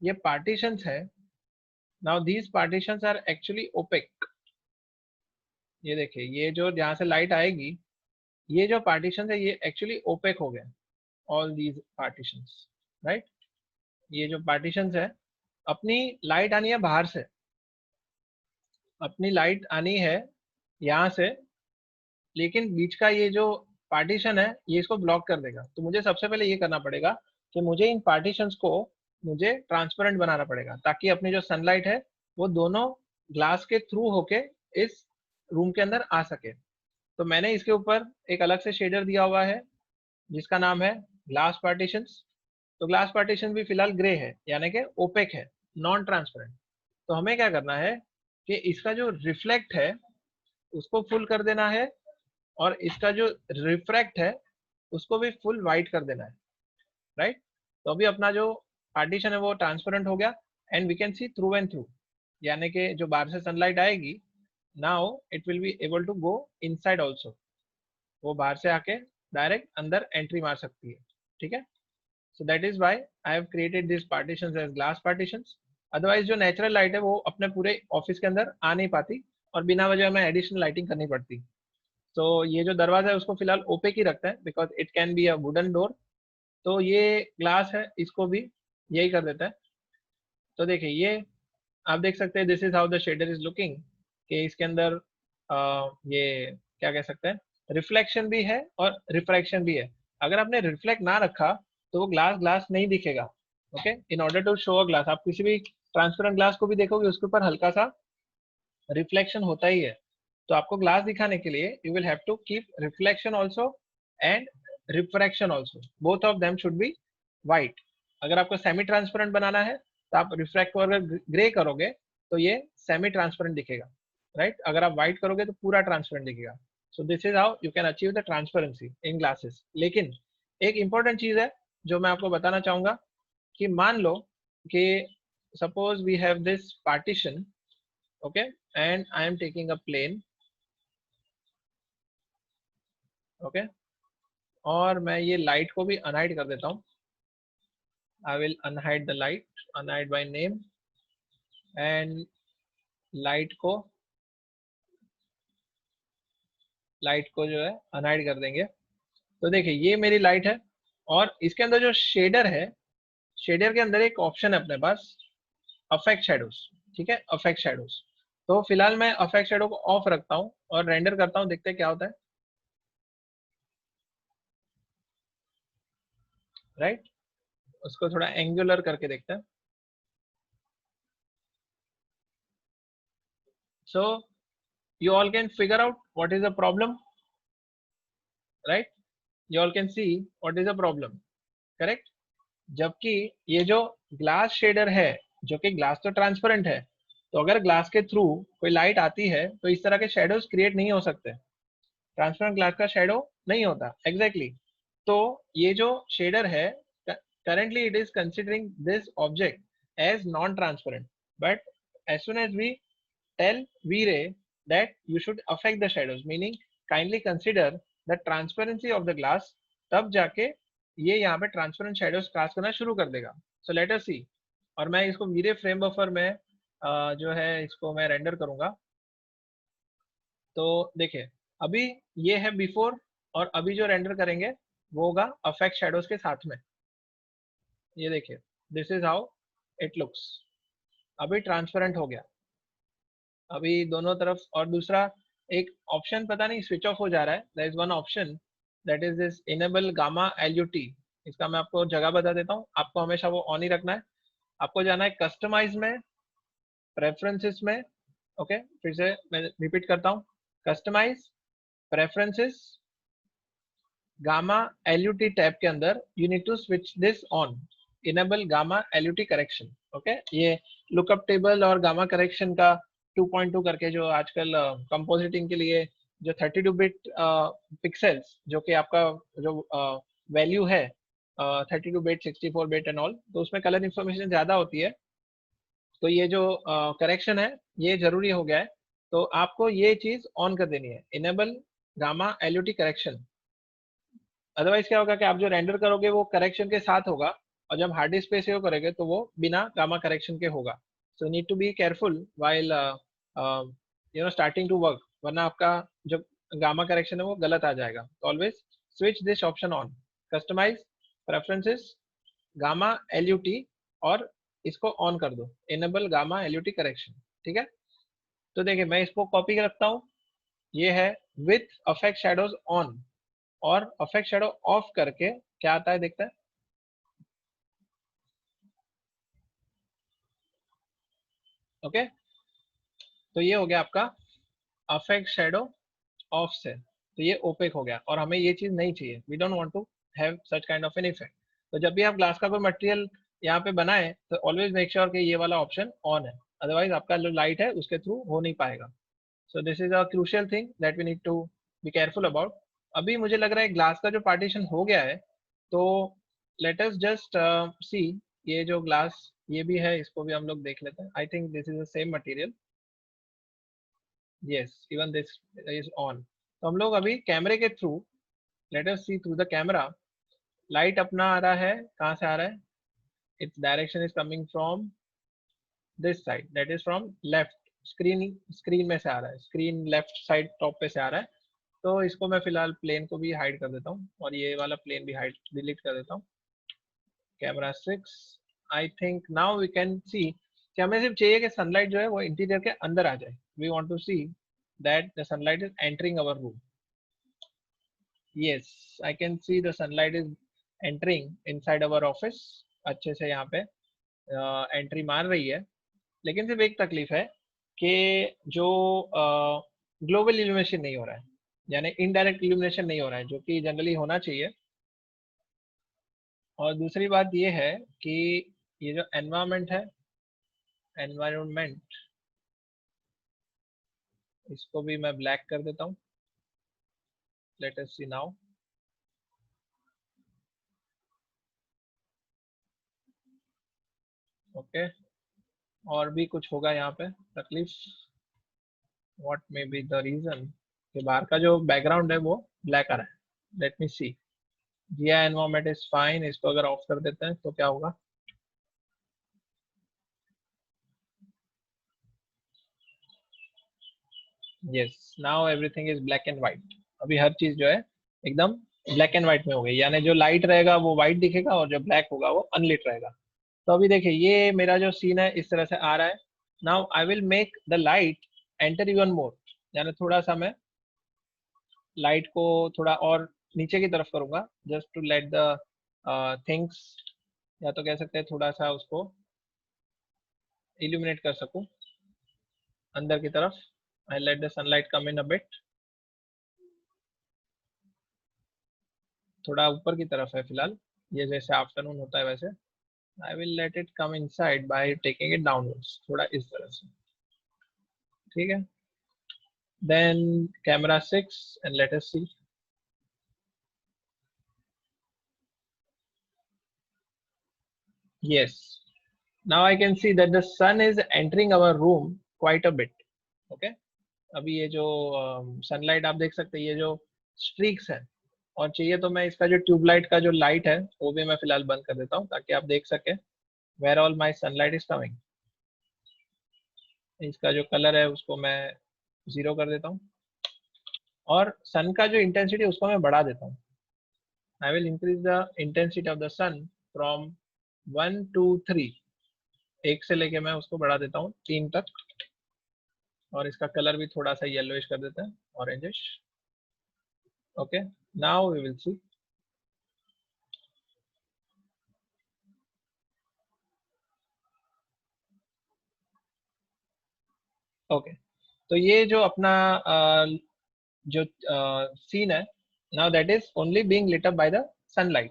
Speaker 1: ये पार्टीशंस है, now these partitions are actually opaque. ये देखिए, ये जो जहाँ से लाइट आएगी, ये जो पार्टीशन है ये एक्चुअली ओपेक हो गए, ऑल दीज पार्टीशंस, राइट। ये जो पार्टीशंस है, अपनी लाइट आनी है बाहर से, अपनी लाइट आनी है यहाँ से, लेकिन बीच का ये जो पार्टीशन है ये इसको ब्लॉक कर देगा। तो मुझे सबसे पहले ये करना पड़ेगा कि मुझे इन पार्टीशंस को मुझे ट्रांसपेरेंट बनाना पड़ेगा, ताकि अपनी जो सनलाइट है वो दोनों ग्लास के थ्रू होके इस रूम के अंदर आ सके। तो मैंने इसके ऊपर एक अलग से शेडर दिया हुआ है जिसका नाम है ग्लास पार्टीशंस। तो ग्लास पार्टीशन भी फिलहाल ग्रे है, यानी कि ओपेक है, नॉन ट्रांसपेरेंट। तो हमें क्या करना है कि इसका जो रिफ्लेक्ट है उसको फुल कर देना है, और इसका जो रिफ्रैक्ट है उसको भी फुल वाइट कर देना है, राइट। तो अभी अपना जो पार्टीशन है वो ट्रांसपेरेंट हो गया, and we can see through and through, यानी कि जो बाहर से सनलाइट आएगी, now it will be able to go inside also, वो बाहर से आके डायरेक्ट अंदर एंट्री मार सकती है, ठीक है। So that is why I have created these partitions as glass partitions. Otherwise जो नेचुरल लाइट है वो अपने पूरे ऑफिस के अंदर आ नहीं पाती, और बिना वजह हमें एडिशनल लाइटिंग करनी पड़ती। तो ये जो दरवाजा है उसको फिलहाल ओपेक ही रखते हैं because it can be a wooden door. तो ये ग्लास है, इसको भी यही कर देता है। तो देखिए ये आप देख सकते हैं, this is how the shader is looking, कि इसके अंदर ये क्या कह सकते हैं, रिफ्लेक्शन भी है और रिफ्रैक्शन भी है। अगर आपने रिफ्लेक्ट ना रखा तो वो ग्लास ग्लास नहीं दिखेगा। Okay, in order to show a glass, आप किसी भी ट्रांसपेरेंट ग्लास को भी देखोगे उसके ऊपर हल्का सा रिफ्लेक्शन होता ही है। तो आपको ग्लास दिखाने के लिए you will have to keep reflection also and refraction also, both of them should be white. अगर आपको सेमी ट्रांसपेरेंट बनाना है तो आप रिफ्रैक्ट को अगर ग्रे करोगे तो ये सेमी ट्रांसपेरेंट दिखेगा, राइट। अगर आप व्हाइट करोगे तो पूरा ट्रांसपेरेंट दिखेगा। सो this is how you can achieve the transparency in glasses. लेकिन एक इंपॉर्टेंट चीज है जो मैं आपको बताना चाहूंगा, कि मान लो कि suppose we have this partition, okay, and I am taking a plane, okay, और मैं ये लाइट को भी अनहाइड कर देता हूँ। I will unhide the light, unhide by name, and light को जो है अनहाइड कर देंगे। तो देखिए ये मेरी लाइट है और इसके अंदर जो शेडर है, शेडर के अंदर एक ऑप्शन है अपने पास, अफेक्ट शेडोज। ठीक है, अफेक्ट शेडोज। तो फिलहाल मैं अफेक्ट शेडो को ऑफ रखता हूँ और रेंडर करता हूँ, देखते हैं क्या होता है, राइट। उसको थोड़ा एंगुलर करके देखते हैं। So you all can figure out what is the problem, right? You all can see what is the problem, correct? जबकि ये जो ग्लास शेडर है, जो कि ग्लास तो ट्रांसपेरेंट है, तो अगर ग्लास के थ्रू कोई लाइट आती है तो इस तरह के शेडोज क्रिएट नहीं हो सकते। ट्रांसपेरेंट ग्लास का शेडो नहीं होता, एग्जैक्टली exactly. तो ये जो शेडर है, currently it is considering this object as non-transparent, but as soon as we tell V-Ray that you should affect the shadows, meaning kindly consider the transparency of the glass, तब जाके ये यहाँ पे transparent shadows cast करना शुरू कर देगा। सो let us सी। और मैं इसको V-Ray फ्रेम बफर में जो है इसको मैं रेंडर करूंगा। तो देखिए अभी ये है बिफोर, और अभी जो रेंडर करेंगे वो होगा अफेक्ट शेडोज के साथ में। ये देखिए, this is how it looks. अभी ट्रांसपेरेंट हो गया अभी दोनों तरफ। और दूसरा एक ऑप्शन पता नहीं स्विच ऑफ हो जा रहा है, there is one option that is this enable gamma LUT। इसका मैं आपको जगह बता देता हूँ, आपको हमेशा वो ऑन ही रखना है। आपको जाना है कस्टमाइज में, प्रेफरेंसेस में, ओके, फिर से मैं रिपीट करता हूँ, customize, preferences, gamma LUT tab के अंदर you need to switch this on, enable gamma LUT correction. Okay, ये लुकअप टेबल और गामा करेक्शन का 2.2 करके जो आजकल कंपोजिटिंग के लिए जो 32 बिट पिक्सेल्स, जो कि आपका जो वैल्यू है 32 बिट 64 बिट एंड ऑल, तो उसमें कलर इंफॉर्मेशन ज्यादा होती है। तो ये जो करेक्शन है ये जरूरी हो गया है। तो आपको ये चीज ऑन कर देनी है, enable gamma LUT correction. Otherwise क्या होगा कि आप जो रेंडर करोगे वो करेक्शन के साथ होगा, और जब हार्ड डिस्क पे सेव करोगे तो वो बिना गामा करेक्शन के होगा। So need to be careful while starting to work, वरना आपका जो गामा करेक्शन है वो गलत आ जाएगा। तो always switch this option on, customize, preferences, gamma LUT, और इसको ऑन कर दो, इनेबल गामा LUT करेक्शन। ठीक है, तो देखिए मैं इसको कॉपी रखता हूँ, ये है विथ अफेक्ट शेडोज ऑन, और अफेक्ट शेडो ऑफ करके क्या आता है देखते हैं। ओके, तो ये हो गया आपका अफेक्ट शेडो ऑफ से, तो ये ओपेक हो गया, और हमें ये चीज नहीं चाहिए, we don't want to have such kind of an effect. तो जब भी आप ग्लास का कोई मटेरियल यहाँ पे बनाए तो ऑलवेज मेक श्योर कि ये वाला ऑप्शन ऑन है, अदरवाइज आपका जो लाइट है उसके थ्रू हो नहीं पाएगा। So this is a crucial thing that we need to be careful about. अभी मुझे लग रहा है ग्लास का जो पार्टीशन हो गया है, तो लेट अस जस्ट सी, ये जो ग्लास ये भी है, इसको भी हम लोग देख लेते हैं। I think this is the same material, yes, even this is on. तो हम लोग अभी कैमरे के through, let us see through the camera, light अपना आ रहा है, कहाँ से आ रहा है, it's direction is coming from this side, that is from left. Screen में से आ रहा है, स्क्रीन लेफ्ट साइड टॉप पे से आ रहा है। तो इसको मैं फिलहाल प्लेन को भी हाइड कर देता हूँ और ये वाला प्लेन भी हाइड डिलीट कर देता हूँ। Camera 6, I think now we can see कि हमें सिर्फ चाहिए कि सनलाइट जो है वो इंटीरियर के अंदर आ जाए। We want to see that the sunlight is entering our room. Yes, I can see the sunlight is entering inside our office. अच्छे से यहाँ पे एंट्री मार रही है। लेकिन सिर्फ एक तकलीफ है कि जो ग्लोबल इल्यूमिनेशन नहीं हो रहा है, यानी इनडायरेक्ट इल्यूमिनेशन नहीं हो रहा है, जो कि जनरली होना चाहिए। और दूसरी बात ये है कि ये जो एनवायरमेंट, इसको भी मैं ब्लैक कर देता हूँ। Let us see now. Okay, और भी कुछ होगा यहाँ पे तकलीफ। What may be the reason कि बाहर का जो बैकग्राउंड है वो ब्लैक आ रहा है। Let me see. जिया एनवायरमेंट इज फाइन। इसको अगर ऑफ कर देते हैं तो क्या होगा। Yes, now everything is black and white. अभी हर चीज जो है एकदम ब्लैक एंड व्हाइट में हो गई, यानी जो लाइट रहेगा वो व्हाइट दिखेगा और जो ब्लैक होगा वो अनलिट रहेगा। तो अभी देखिए ये मेरा जो सीन है इस तरह से आ रहा है। Now I will make the light enter even more, यानी थोड़ा सा मैं लाइट को थोड़ा और नीचे की तरफ करूंगा, just to let the things, या तो कह सकते हैं थोड़ा सा उसको इल्यूमिनेट कर सकूं अंदर की तरफ। I let the sunlight come in a bit. थोड़ा ऊपर की तरफ है फिलहाल, ये जैसे आफ्टरनून होता है वैसे। I will let it come inside by taking it downwards, थोड़ा इस तरह से। ठीक है, then camera 6 and let us see. Yes, now I can see that the sun is entering our room quite a bit. Okay, अभी ये जो sunlight आप देख सकते हैं, ये जो स्ट्रीक्स है, और चाहिए तो मैं इसका जो ट्यूबलाइट का जो लाइट है वो भी मैं फिलहाल बंद कर देता हूँ ताकि आप देख सके where all my sunlight is coming. इसका जो कलर है उसको मैं 0 कर देता हूँ और सन का जो इंटेंसिटी उसको मैं बढ़ा देता हूँ। I will increase the intensity of the sun from 1 to 3। एक से लेके मैं उसको बढ़ा देता हूँ 3 तक। और इसका कलर भी थोड़ा सा येलोइश कर देते हैं, orangish. Okay, now we will see. Okay, तो ये जो अपना जो सीन है, now that is only being lit up by the sunlight.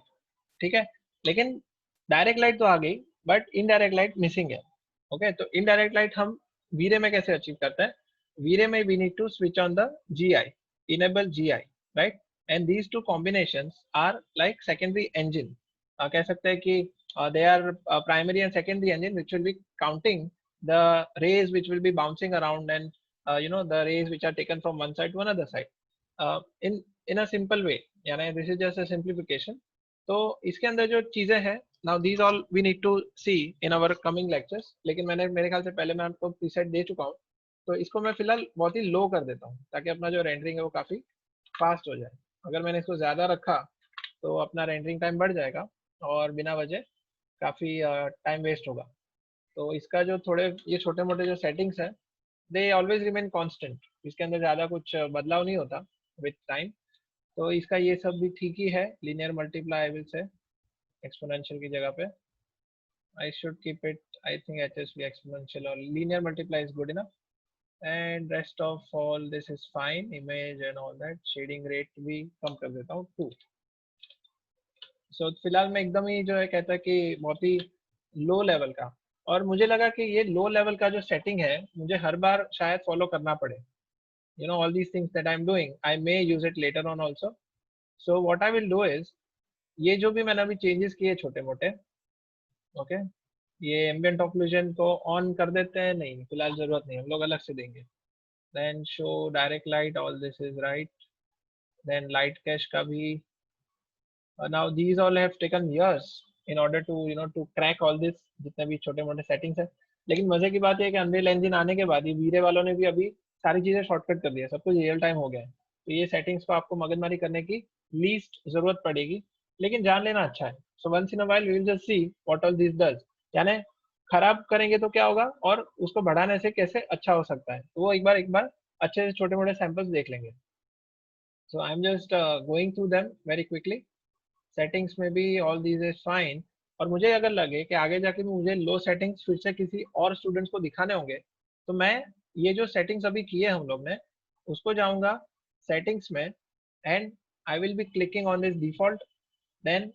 Speaker 1: ठीक है, लेकिन डायरेक्ट लाइट तो आ गई बट इनडायरेक्ट लाइट मिसिंग है। ओके, तो इनडायरेक्ट लाइट हम वीरे में कैसे अचीव करते हैं। वीरे में we need to switch on the GI, enable GI, right. And these two combinations are like secondary engine। कह सकते हैं कि they are primary and secondary engine which will be counting the rays which will be bouncing around, and the rays which are taken from one side to another side in a simple way, यानी this is just a simplification। तो इसके अंदर जो चीजें हैं, now these all we need to see in our coming lectures, लेकिन मैंने मेरे ख्याल से पहले मैं आपको प्रीसेट दे चुका हूँ। तो इसको मैं फिलहाल बहुत ही लो कर देता हूँ ताकि अपना जो रेंडरिंग है वो काफी फास्ट हो जाए। अगर मैंने इसको ज्यादा रखा तो अपना रेंडरिंग टाइम बढ़ जाएगा और बिना वजह काफी टाइम वेस्ट होगा। तो इसका जो थोड़े ये छोटे मोटे जो सेटिंग्स हैं, दे ऑलवेज रिमेन कांस्टेंट। इसके अंदर ज़्यादा कुछ बदलाव नहीं होता विथ टाइम। तो इसका ये सब भी ठीक ही है। Linear multiply I will say exponential की जगह पे I should keep it, I think HSV exponential और linear multiply is good enough. And rest of all this is fine. Image and all that, shading rate भी कम कर देता हूँ 2। सो फिलहाल मैं एकदम ही जो है कहता है कि बहुत ही लो लेवल का। और मुझे लगा कि ये लो लेवल का जो सेटिंग है मुझे हर बार शायद फॉलो करना पड़े। All these things that I'm doing, I may use it later on also. So what I will do is, ये जो भी मैंने अभी चेंजेस किए छोटे मोटे, ओके, ये एम्बिएंट ऑक्लूजन को ऑन कर देते हैं, नहीं फिलहाल जरूरत नहीं, हम लोग अलग से देंगे। Then show direct light, all this is right. Then light cache का भी, now these all have taken years in order to to crack all this, जितने भी छोटे मोटे सेटिंग्स है। लेकिन मजे की बात है कि अनरियल इंजन आने के बाद ये वीरे वालों ने भी अभी सारी चीजें शॉर्टकट कर दिया, सब कुछ रियल टाइम हो गया है। तो ये सेटिंग्स को आपको मगजमारी करने की लीस्ट जरूरत पड़ेगी, लेकिन जान लेना अच्छा है। So once in a while we will just see what all this does, यानी खराब करेंगे तो क्या होगा और उसको बढ़ाने से कैसे अच्छा हो सकता है, तो वो एक बार अच्छे से छोटे मोटे सैंपल्स देख लेंगे। So I am just going through them very quickly. Settings में भी ऑल दीज इज फाइन। और मुझे अगर लगे कि आगे जाके भी मुझे लो सेटिंग्स फिर से किसी और स्टूडेंट्स को दिखाने होंगे, तो मैं ये जो सेटिंग्स अभी किए हम लोग ने उसको जाऊंगा सेटिंग्स में, and I will be clicking on this default, then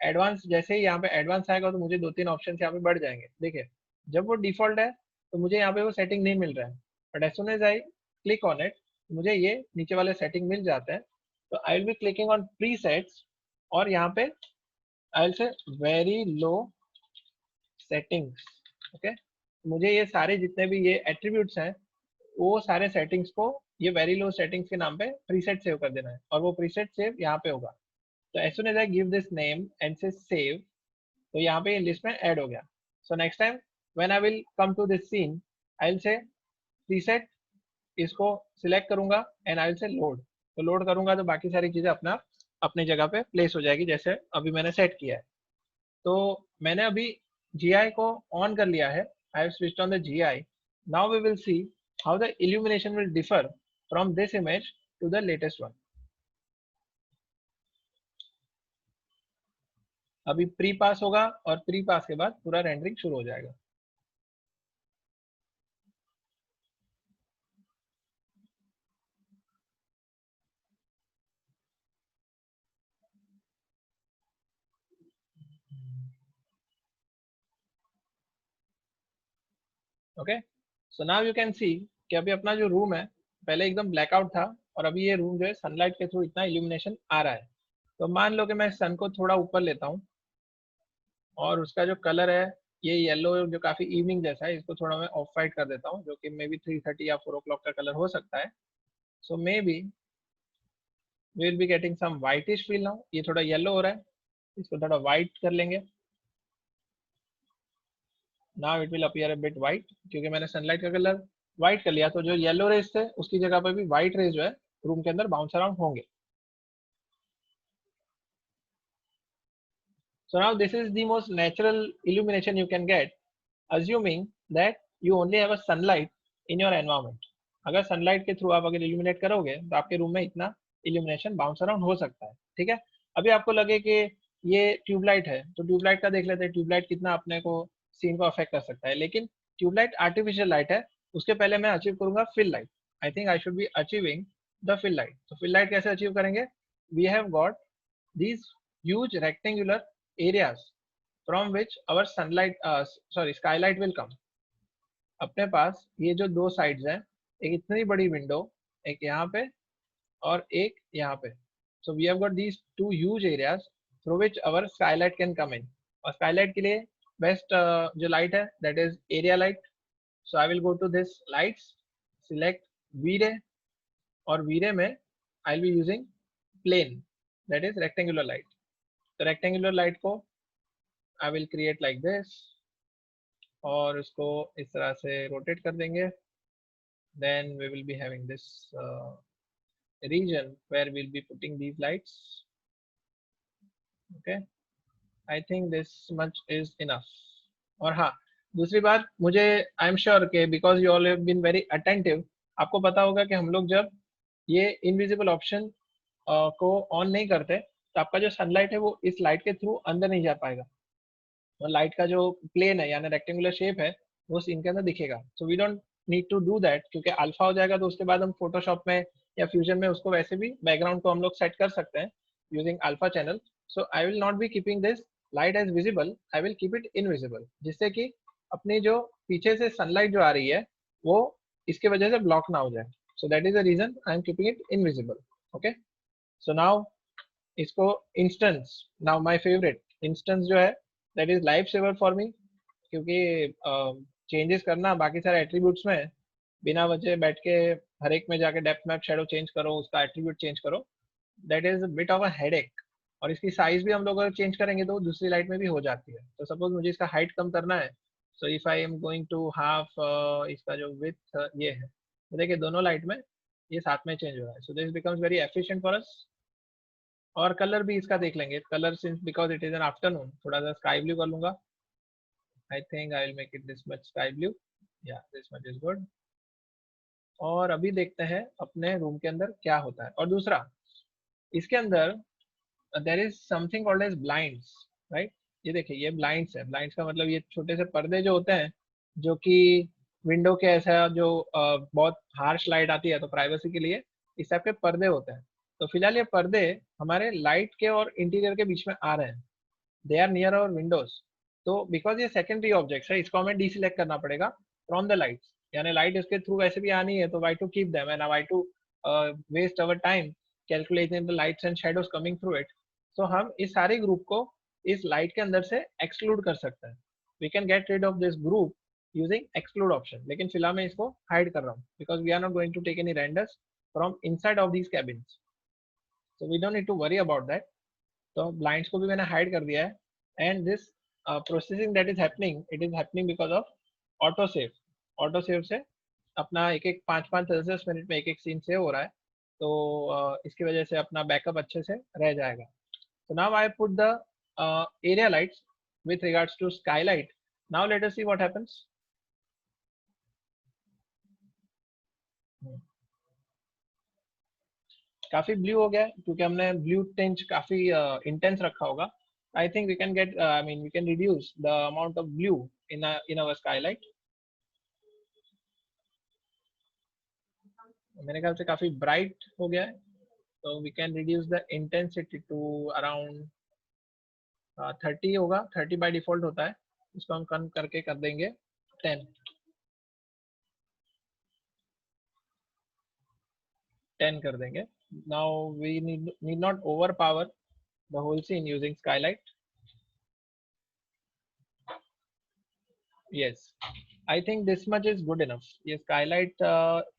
Speaker 1: advance. जैसे ही यहाँ पे एडवांस आएगा तो मुझे 2-3 ऑप्शन यहाँ पे बढ़ जाएंगे। देखिए जब वो डिफॉल्ट है तो मुझे यहाँ पे वो सेटिंग नहीं मिल रहा है, but as soon as I click on it मुझे ये नीचे वाले सेटिंग मिल जाते हैं। तो I will be clicking on presets, और यहाँ पे I will say very low settings. Okay, मुझे ये सारे जितने भी ये एट्रीब्यूट्स हैं वो सारे सेटिंग्स को ये वेरी लो सेटिंग्स के नाम पे प्रीसेट सेव कर देना है, और वो प्रीसेट सेव यहाँ पे होगा। तो as soon as I give this name and say save, तो यहाँ पे लिस्ट में ऐड हो गया। So next time when I will come to this scene I will say preset, इसको सिलेक्ट करूंगा and I will say load. तो load करूंगा तो बाकी सारी चीजें अपना अपनी जगह पे प्लेस हो जाएगी जैसे अभी मैंने सेट किया है। तो मैंने अभी GI को ऑन कर लिया है, I have switched on the GI। Now we will see how the illumination will differ from this image to the latest one. अभी प्री पास होगा और प्री पास के बाद पूरा रेंडरिंग शुरू हो जाएगा। Okay, so now you can see कि अभी अपना जो रूम है पहले एकदम ब्लैकआउट था, और अभी ये रूम जो है सनलाइट के थ्रू इतना इल्यूमिनेशन आ रहा है। तो मान लो कि मैं सन को थोड़ा ऊपर लेता हूँ और उसका जो कलर है ये येलो जो काफी इवनिंग जैसा है, इसको थोड़ा मैं ऑफ वाइट कर देता हूँ, जो कि मे बी 3:30 या 4 o'clock का कलर हो सकता है। So maybe we will be getting some whitish feel now. ये थोड़ा येलो हो रहा है, इसको थोड़ा व्हाइट कर लेंगे। Now it will appear a bit white, क्योंकि मैंने सनलाइट का कलर व्हाइट कर लिया, तो जो येलो रेज थे उसकी जगह पर भी व्हाइट रेज जो है रूम के अंदर बाउंस अराउंड होंगे। So now this is the most natural illumination you can get, assuming that you only have a sunlight in your environment. अगर सनलाइट के थ्रू आप अगर इल्यूमिनेट करोगे तो आपके रूम में इतना इल्यूमिनेशन बाउंस अराउंड हो सकता है। ठीक है, अभी आपको लगे कि ये ट्यूबलाइट है तो ट्यूबलाइट का देख लेते हैं, ट्यूबलाइट कितना अपने को सीन को अफेक्ट कर सकता है। लेकिन ट्यूबलाइट आर्टिफिशियल लाइट है, उसके पहले मैं अचीव करूंगा fill light. I think I should be achieving the fill light. तो फिल लाइट कैसे अचीव करेंगे? We have got these huge rectangular areas from which our sunlight skylight will come। अपने पास ये जो दो साइड्स हैं, एक इतनी बड़ी विंडो, एक यहाँ पे और एक यहाँ पे। So we have got these two huge areas through which our skylight can come in. और स्काईलाइट के लिए बेस्ट जो लाइट है that is area light. So I will go to this lights, select V-Ray, और V-Ray में I will be using plane, that is rectangular light. तो rectangular light को I will create like this, और इसको इस तरह से रोटेट कर देंगे। Then we will be having this region where we'll be putting these lights। okay, I think this much is enough। और हाँ, दूसरी बात, मुझे आई एम श्योर के because you all have been very attentive, आपको पता होगा कि हम लोग जब ये इनविजिबल ऑप्शन को ऑन नहीं करते तो आपका जो सनलाइट है वो इस लाइट के थ्रू अंदर नहीं जा पाएगा, और लाइट का जो प्लेन है यानी रेक्टेंगुलर शेप है वो सीन के अंदर दिखेगा। So we don't need to do that, क्योंकि अल्फा हो जाएगा तो उसके बाद हम फोटोशॉप में या फ्यूजन में उसको वैसे भी बैकग्राउंड को हम लोग सेट कर सकते हैं using alpha channel. So I will not be keeping this light as visible, I will keep it invisible, जिससे कि अपनी जो पीछे से सनलाइट जो आ रही है वो इसके वजह से ब्लॉक ना हो जाए। So that is the reason I am keeping it invisible. Okay, so now इसको instance, now my favourite instance जो है that is life saver for me, क्योंकि चेंजेस करना बाकी सारे एट्रीब्यूट्स में बिना वजह बैठ के हर एक में जाके डेप्थ मैप शेडो चेंज करो, उसका एट्रीब्यूट चेंज करो, that is bit of a headache. और इसकी साइज भी हम लोग अगर चेंज करेंगे तो दूसरी लाइट में भी हो जाती है। तो सपोज मुझे इसका हाइट कम करना है so if I am going to half इसका जो विथ ये है, तो देखिए दोनों लाइट में ये साथ में चेंज हो रहा है, so this becomes very efficient for us. और कलर भी इसका देख लेंगे, colour since because it is an afternoon, थोड़ा सा स्काई ब्लू कर लूंगा। आई think I will make it this much sky blue, या दिस मच इज गुड। और अभी देखते हैं अपने रूम के अंदर क्या होता है। और दूसरा, इसके अंदर there is something called as blinds, right. ये देखिए ये ब्लाइंड्स है, ब्लाइंड्स का मतलब ये छोटे से पर्दे जो होते हैं, जो कि विंडो के ऐसा जो बहुत हार्श लाइट आती है तो प्राइवेसी के लिए इस टाइप के पर्दे होते हैं। तो फिलहाल ये पर्दे हमारे लाइट के और इंटीरियर के बीच में आ रहे हैं, they are near our windows. तो बिकॉज ये सेकेंडरी ऑब्जेक्ट्स है, इसको हमें डीसिलेक्ट करना पड़ेगा फ्रॉम द लाइट्स, यानी लाइट इसके थ्रू वैसे भी आनी है, तो why to keep them and why to waste our time calculating the lights and shadows coming through it. तो हम इस सारे ग्रुप को इस लाइट के अंदर से एक्सक्लूड कर सकते हैं। We can get rid of this group using exclude option, लेकिन फिलहाल मैं इसको हाइड कर रहा हूँ because we are not going to take any renders from inside of these cabins, so we don't need to worry about that. तो blinds को भी मैंने हाइड कर दिया है। And this processing that is happening, it is happening because of auto save. Auto save से अपना एक एक 5-5 10-10 मिनट में एक एक सीन सेव हो रहा है, तो इसकी वजह से अपना बैकअप अच्छे से रह जाएगा। So now I put the area lights with regards to skylight. Now let us see what happens. काफी ब्लू हो गया है क्योंकि हमने ब्लू टिंच काफी इंटेंस रखा होगा। I think we can get I mean we can reduce the amount of blue in our skylight. मेरे ख्याल से काफी ब्राइट हो गया है, तो we can reduce the intensity to around 30 होगा, 30 बाय डिफॉल्ट होता है, इसको हम कम करके कर देंगे 10 कर देंगे। Now we need not overpower the whole scene using skylight. Yes, I think this much is good enough. ये skylight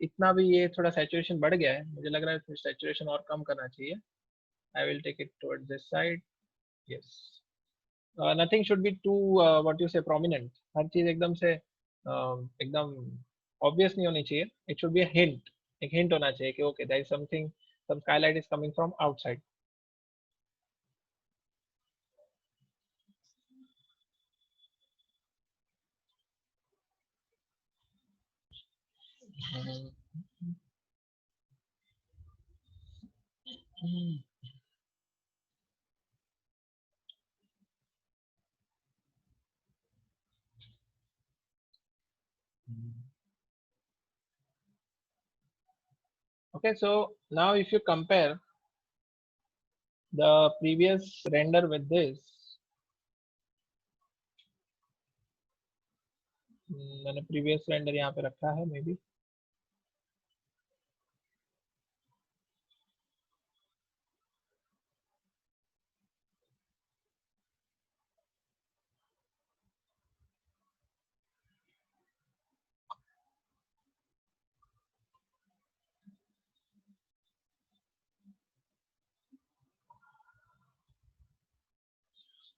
Speaker 1: इतना भी ये थोड़ा saturation बढ़ गया है, मुझे लग रहा है saturation और कम करना चाहिए। I will take it towards this side. Yes, nothing should be too what you say prominent. हर चीज एकदम से एकदम obvious नहीं होनी चाहिए। It should be a hint, एक hint होना चाहिए कि okay there is something, some skylight is coming from outside. Okay, so now if you compare the previous render with this, मैंने previous render यहाँ पे रखा है मे बी।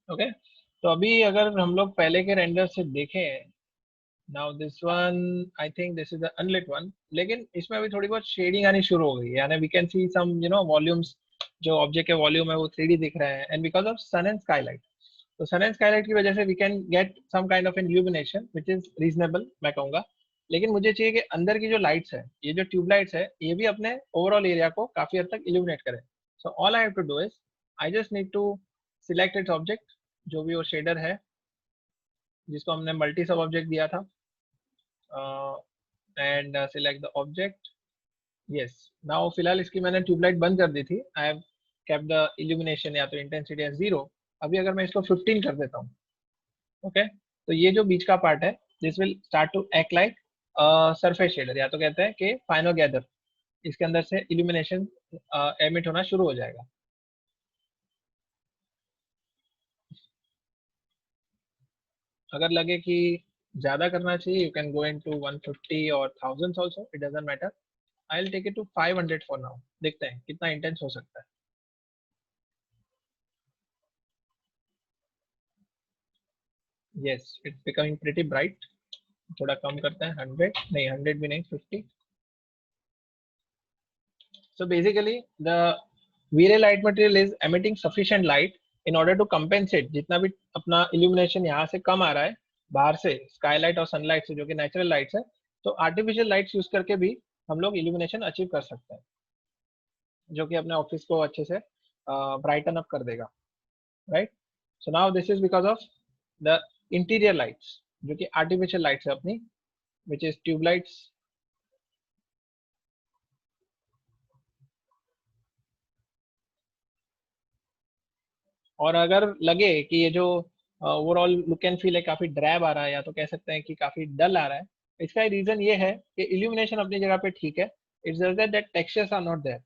Speaker 1: ओके, तो अभी अगर हम लोग पहले के रेंडर से देखें, now this one I think this is the unlit one, लेकिन इसमें अभी थोड़ी बहुत शेडिंग आनी शुरू हो गई है, यानी we can see some volumes, जो ऑब्जेक्ट के वॉल्यूम है वो 3D दिख रहे हैं, and because of sun and skylight. तो सन एंड स्काईलाइट की वजह से we can get some kind of an illumination which is reasonable मैं कहूंगा। लेकिन मुझे चाहिए कि अंदर की जो लाइट्स है, ये जो ट्यूबलाइट्स है, ये भी अपने ओवरऑल एरिया को काफी हद तक इल्यूमिनेट करें। So all I have to do is I just need to select its object, जो भी वो शेडर है जिसको हमने मल्टी सब ऑब्जेक्ट दिया था, and select the object. Yes, now फिलहाल इसकी मैंने ट्यूबलाइट बंद कर दी थी, I have kept the illumination या तो इंटेंसिटी एज 0। अभी अगर मैं इसको 15 कर देता हूँ, ओके, तो ये जो बीच का पार्ट है this will start to act like surface shader, या तो कहते हैं कि फाइनल गैदर, इसके अंदर से इल्यूमिनेशन एमिट होना शुरू हो जाएगा। अगर लगे कि ज्यादा करना चाहिए, यू कैन गो इनटू 150 और thousands also, it doesn't matter. I will take it to 500 for now, देखते हैं कितना इंटेंस हो सकता है। Yes, it's becoming pretty bright. थोड़ा कम करते हैं, 100 नहीं, 100 भी नहीं, 50। So basically, the V-ray light material is emitting sufficient light in order to compensate जितना भी अपना illumination यहाँ से कम आ रहा है बाहर से skylight और sunlight से, जो कि natural lights है, तो artificial lights use करके भी हम लोग illumination achieve कर सकते हैं, जो कि अपने ऑफिस को अच्छे से ब्राइटन अप कर देगा, right. So now this is because of the interior lights, जो कि आर्टिफिशियल लाइट्स है अपनी, विच इज ट्यूबलाइट्स। और अगर लगे कि ये जो ओवरऑल लुक एंड फील है काफी ड्रैब आ रहा है, या तो कह सकते हैं कि काफी डल आ रहा है, इसका रीजन ये है कि इल्यूमिनेशन अपनी जगह पे ठीक है, it's just that textures are not there.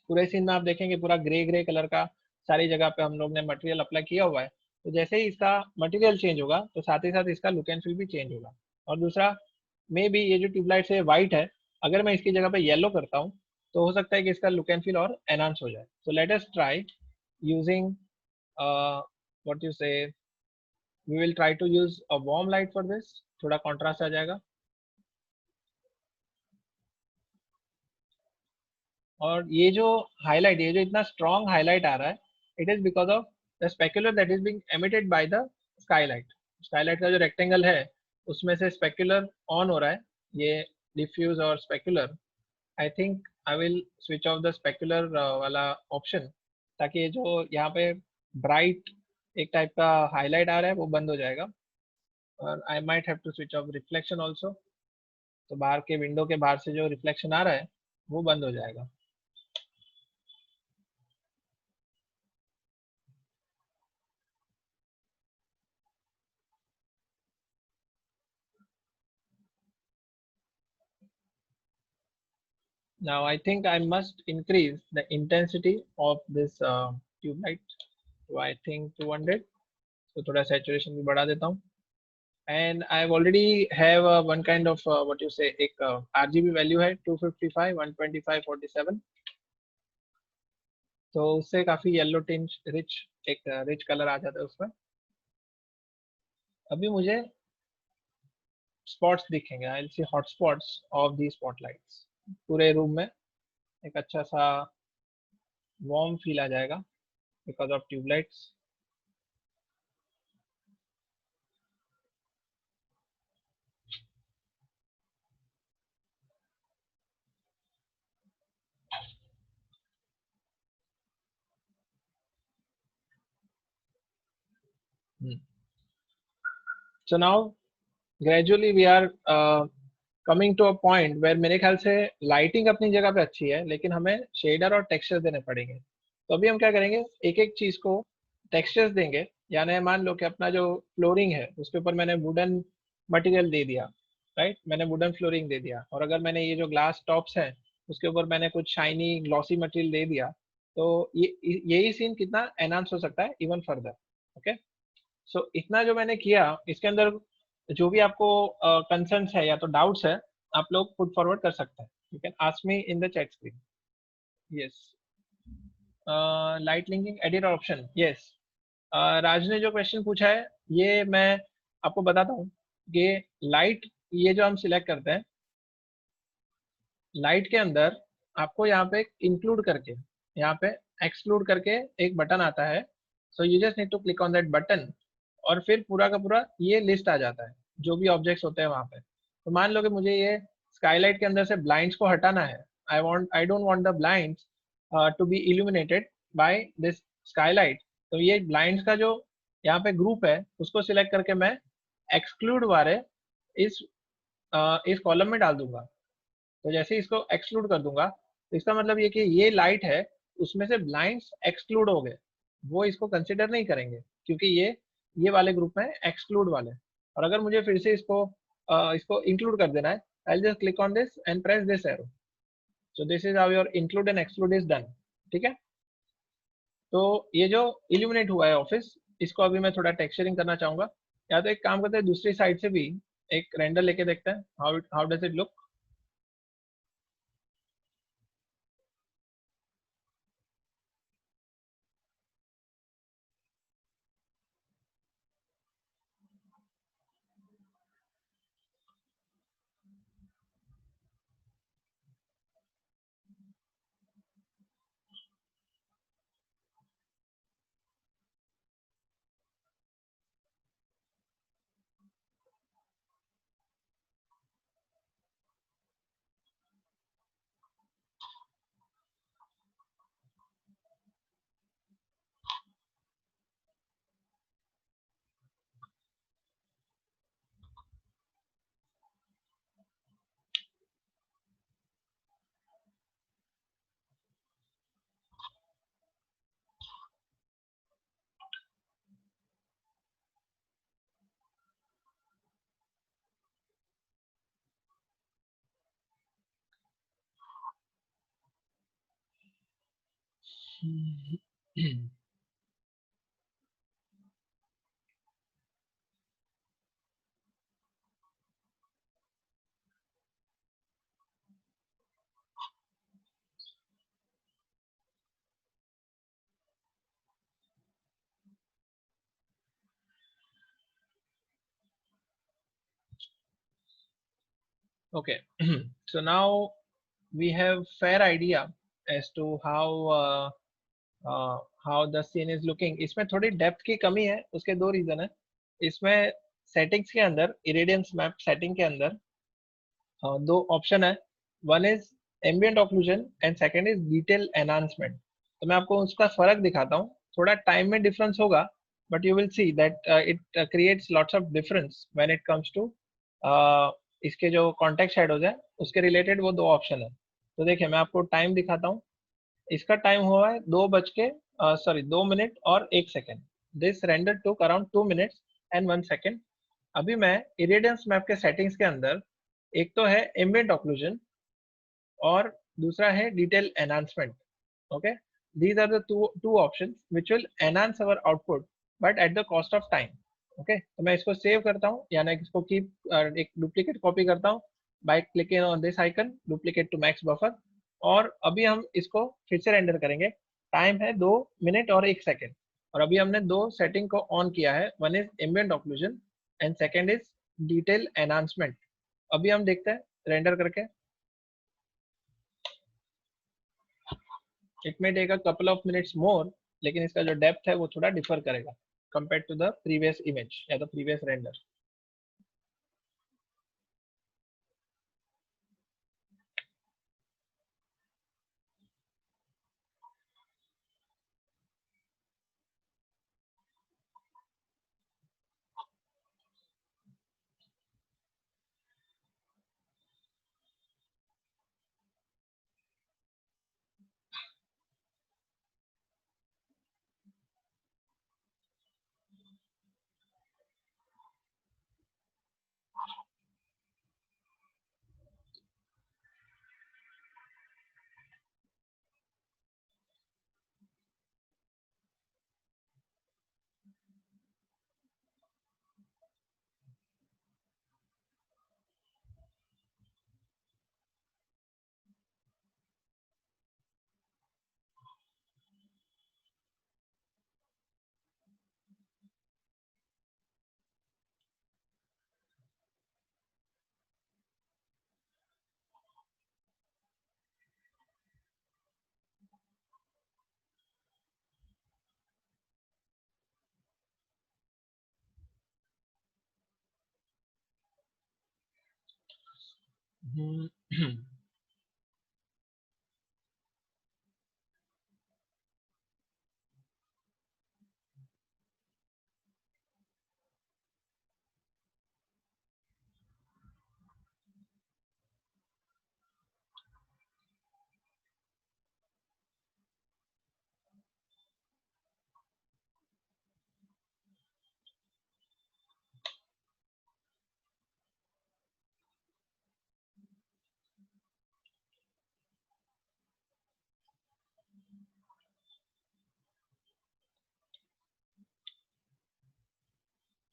Speaker 1: पूरे सीन में आप देखेंगे पूरा ग्रे ग्रे कलर का सारी जगह पे हम लोग ने मटेरियल अप्लाई किया हुआ है, तो जैसे ही इसका मटेरियल चेंज होगा तो साथ ही साथ इसका लुक एंड फील भी चेंज होगा। और दूसरा, मे बी ये जो ट्यूबलाइट है वाइट है, अगर मैं इसकी जगह पे येलो करता हूँ तो हो सकता है कि इसका लुक एंड फील और एनहांस हो जाए। So let us try using what you say, we will try to use a warm light for this, थोड़ा कॉन्ट्रास्ट आ जाएगा। और ये जो हाईलाइट, ये जो इतना स्ट्रॉन्ग हाईलाइट आ रहा है, it is because of the specular that is being emitted by the Skylight. Skylight का जो रेक्टेंगल है उसमें से स्पेक्युलर ऑन हो रहा है, ये डिफ्यूज और specular. I think I will switch off the specular वाला ऑप्शन, ताकि ये जो यहाँ पे ब्राइट एक टाइप का हाईलाइट आ रहा है वो बंद हो जाएगा। और I might have to switch off reflection also, तो बाहर के विंडो के बाहर से जो रिफ्लेक्शन आ रहा है वो बंद हो जाएगा। Now I think I must increase the intensity of this tube light to I think 200. So थोड़ा saturation भी बढ़ा देता हूँ। And I've already have one kind of what you say, एक RGB value है 255, 125, 47। तो उससे काफी येलो टिंज रिच, एक रिच कलर आ जाता है उसमें। अभी मुझे स्पॉट्स दिखेंगे, I will see hot spots of the spotlights पूरे रूम में। एक अच्छा सा वार्म फील आ जाएगा because of tubelights. So now gradually we are coming to a point where मेरे ख्याल से लाइटिंग अपनी जगह पे अच्छी है, लेकिन हमें शेडर और टेक्सचर देने पड़ेंगे। तो अभी हम क्या करेंगे, एक एक चीज को टेक्सचर्स देंगे। यानी मान लो कि अपना जो फ्लोरिंग है उसके ऊपर मैंने वुडन मटेरियल दे दिया, राइट, मैंने वुडन फ्लोरिंग दे दिया। और अगर मैंने ये जो ग्लास टॉप्स हैं उसके ऊपर मैंने कुछ शाइनी ग्लॉसी मटेरियल दे दिया, तो ये यही सीन कितना एनहांस हो सकता है इवन फर्दर। ओके, सो इतना जो मैंने किया, इसके अंदर जो भी आपको कंसर्न्स है या तो डाउट्स है, आप लोग पुट फॉरवर्ड कर सकते हैं। You can ask me in the chat screen. Yes, light linking editor option, yes. Raj ने जो क्वेश्चन पूछा है ये मैं आपको बताता हूँ कि लाइट, ये जो हम सिलेक्ट करते हैं लाइट के अंदर, आपको यहाँ पे इंक्लूड करके, यहाँ पे एक्सक्लूड करके एक बटन आता है। So you just need to click on that button, और फिर पूरा का पूरा ये लिस्ट आ जाता है जो भी ऑब्जेक्ट्स होते हैं वहां पे। तो मान लो कि मुझे ये स्काईलाइट के अंदर से ब्लाइंड्स को हटाना है, I don't want the blinds to be illuminated by this skylight. तो ये ब्लाइंड्स का जो यहाँ पे ग्रुप है उसको सिलेक्ट करके मैं एक्सक्लूड वाले इस इस कॉलम में डाल दूंगा। तो जैसे ही इसको एक्सक्लूड कर दूंगा, तो इसका मतलब ये कि ये लाइट है उसमें से ब्लाइंड्स एक्सक्लूड हो गए, वो इसको कंसिडर नहीं करेंगे क्योंकि ये वाले ग्रुप में एक्सक्लूड वाले। और अगर मुझे फिर से इसको इंक्लूड कर देना है, I just click on this and press this arrow. So this is how your include and exclude is done. ठीक है, तो ये जो इल्यूमिनेट हुआ है ऑफिस, इसको अभी मैं थोड़ा टेक्सचरिंग करना चाहूंगा। या तो एक काम करते हैं, दूसरी साइड से भी एक रेंडर लेके देखते हैं how does it look. Okay, so now we have fair idea as to how the scene is looking. इसमें थोड़ी डेप्थ की कमी है, उसके दो रीजन है. इसमें सेटिंग्स के अंदर, इरेडियंस मैप सेटिंग के अंदर दो ऑप्शन है. One is ambient occlusion and second is detail enhancement. तो मैं आपको उसका फर्क दिखाता हूँ. थोड़ा टाइम में डिफरेंस होगा, but you will see that it creates lots of difference when it comes to इसके जो कॉन्टेक्स्ट शैडोज है उसके रिलेटेड वो दो ऑप्शन है. तो देखिए मैं आपको टाइम दिखाता हूँ. इसका टाइम हुआ है 2 मिनट और 1 second. This render took around 2 minutes and 1 second. अभी मैं इरेडियंस मैप के सेटिंग्स के अंदर एक तो है एम्बिएंट ऑक्लूजन और दूसरा है detail enhancement. Okay, these are the two options which will enhance our output but at the cost of time. Okay, तो मैं इसको सेव करता हूँ, यानी इसको कीप एक डुप्लीकेट कॉपी करता हूँ by clicking on this icon duplicate to max buffer. और अभी हम इसको फिर से रेंडर करेंगे. टाइम है 2 मिनट और 1 सेकेंड. और अभी हमने दो सेटिंग को ऑन किया है. One is ambient occlusion and second is detail enhancement. अभी हम देखते हैं रेंडर करके. It may take a couple of minutes more, लेकिन इसका जो डेप्थ है वो थोड़ा डिफर करेगा compare to the previous image या the previous render.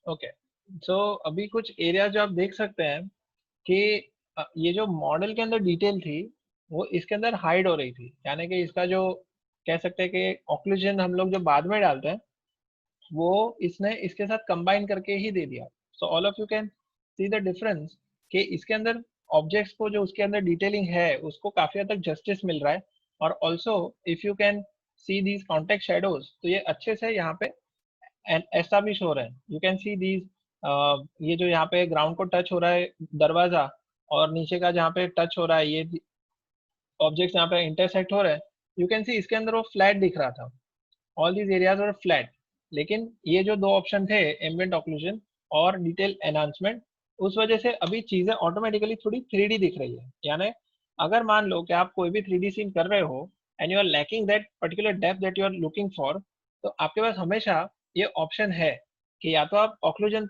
Speaker 1: Okay, so अभी कुछ एरिया जो आप देख सकते हैं कि ये जो मॉडल के अंदर डिटेल थी वो इसके अंदर हाइड हो रही थी. यानी कि इसका जो कह सकते हैं कि ऑक्लूजन हम लोग जो बाद में डालते हैं वो इसने इसके साथ कंबाइन करके ही दे दिया. So all of you can see the difference कि इसके अंदर ऑब्जेक्ट्स को जो उसके अंदर डिटेलिंग है उसको काफी हद तक जस्टिस मिल रहा है. और also if you can see these context shadows तो ये अच्छे से यहाँ पे एस्टाब्लिश हो रहे हैं. यू कैन सी दीज ये जो यहाँ पे ग्राउंड को टच हो रहा है दरवाजा और नीचे का जहाँ पे टच हो रहा है ये ऑब्जेक्ट्स यहाँ पे इंटरसेक्ट हो रहे हैं. यू कैन सी इसके अंदर वो फ्लैट दिख रहा था. All these areas are flat. लेकिन ये जो दो ऑप्शन थे एम्बिएंट ऑक्लूजन और डिटेल एनहांसमेंट, उस वजह से अभी चीजें ऑटोमेटिकली थोड़ी 3D दिख रही है. यानी अगर मान लो कि आप कोई भी 3D सीन कर रहे हो and you are lacking that particular depth that you are looking for, तो आपके पास हमेशा ये ऑप्शन है कि या तो आप ऑक्लूजन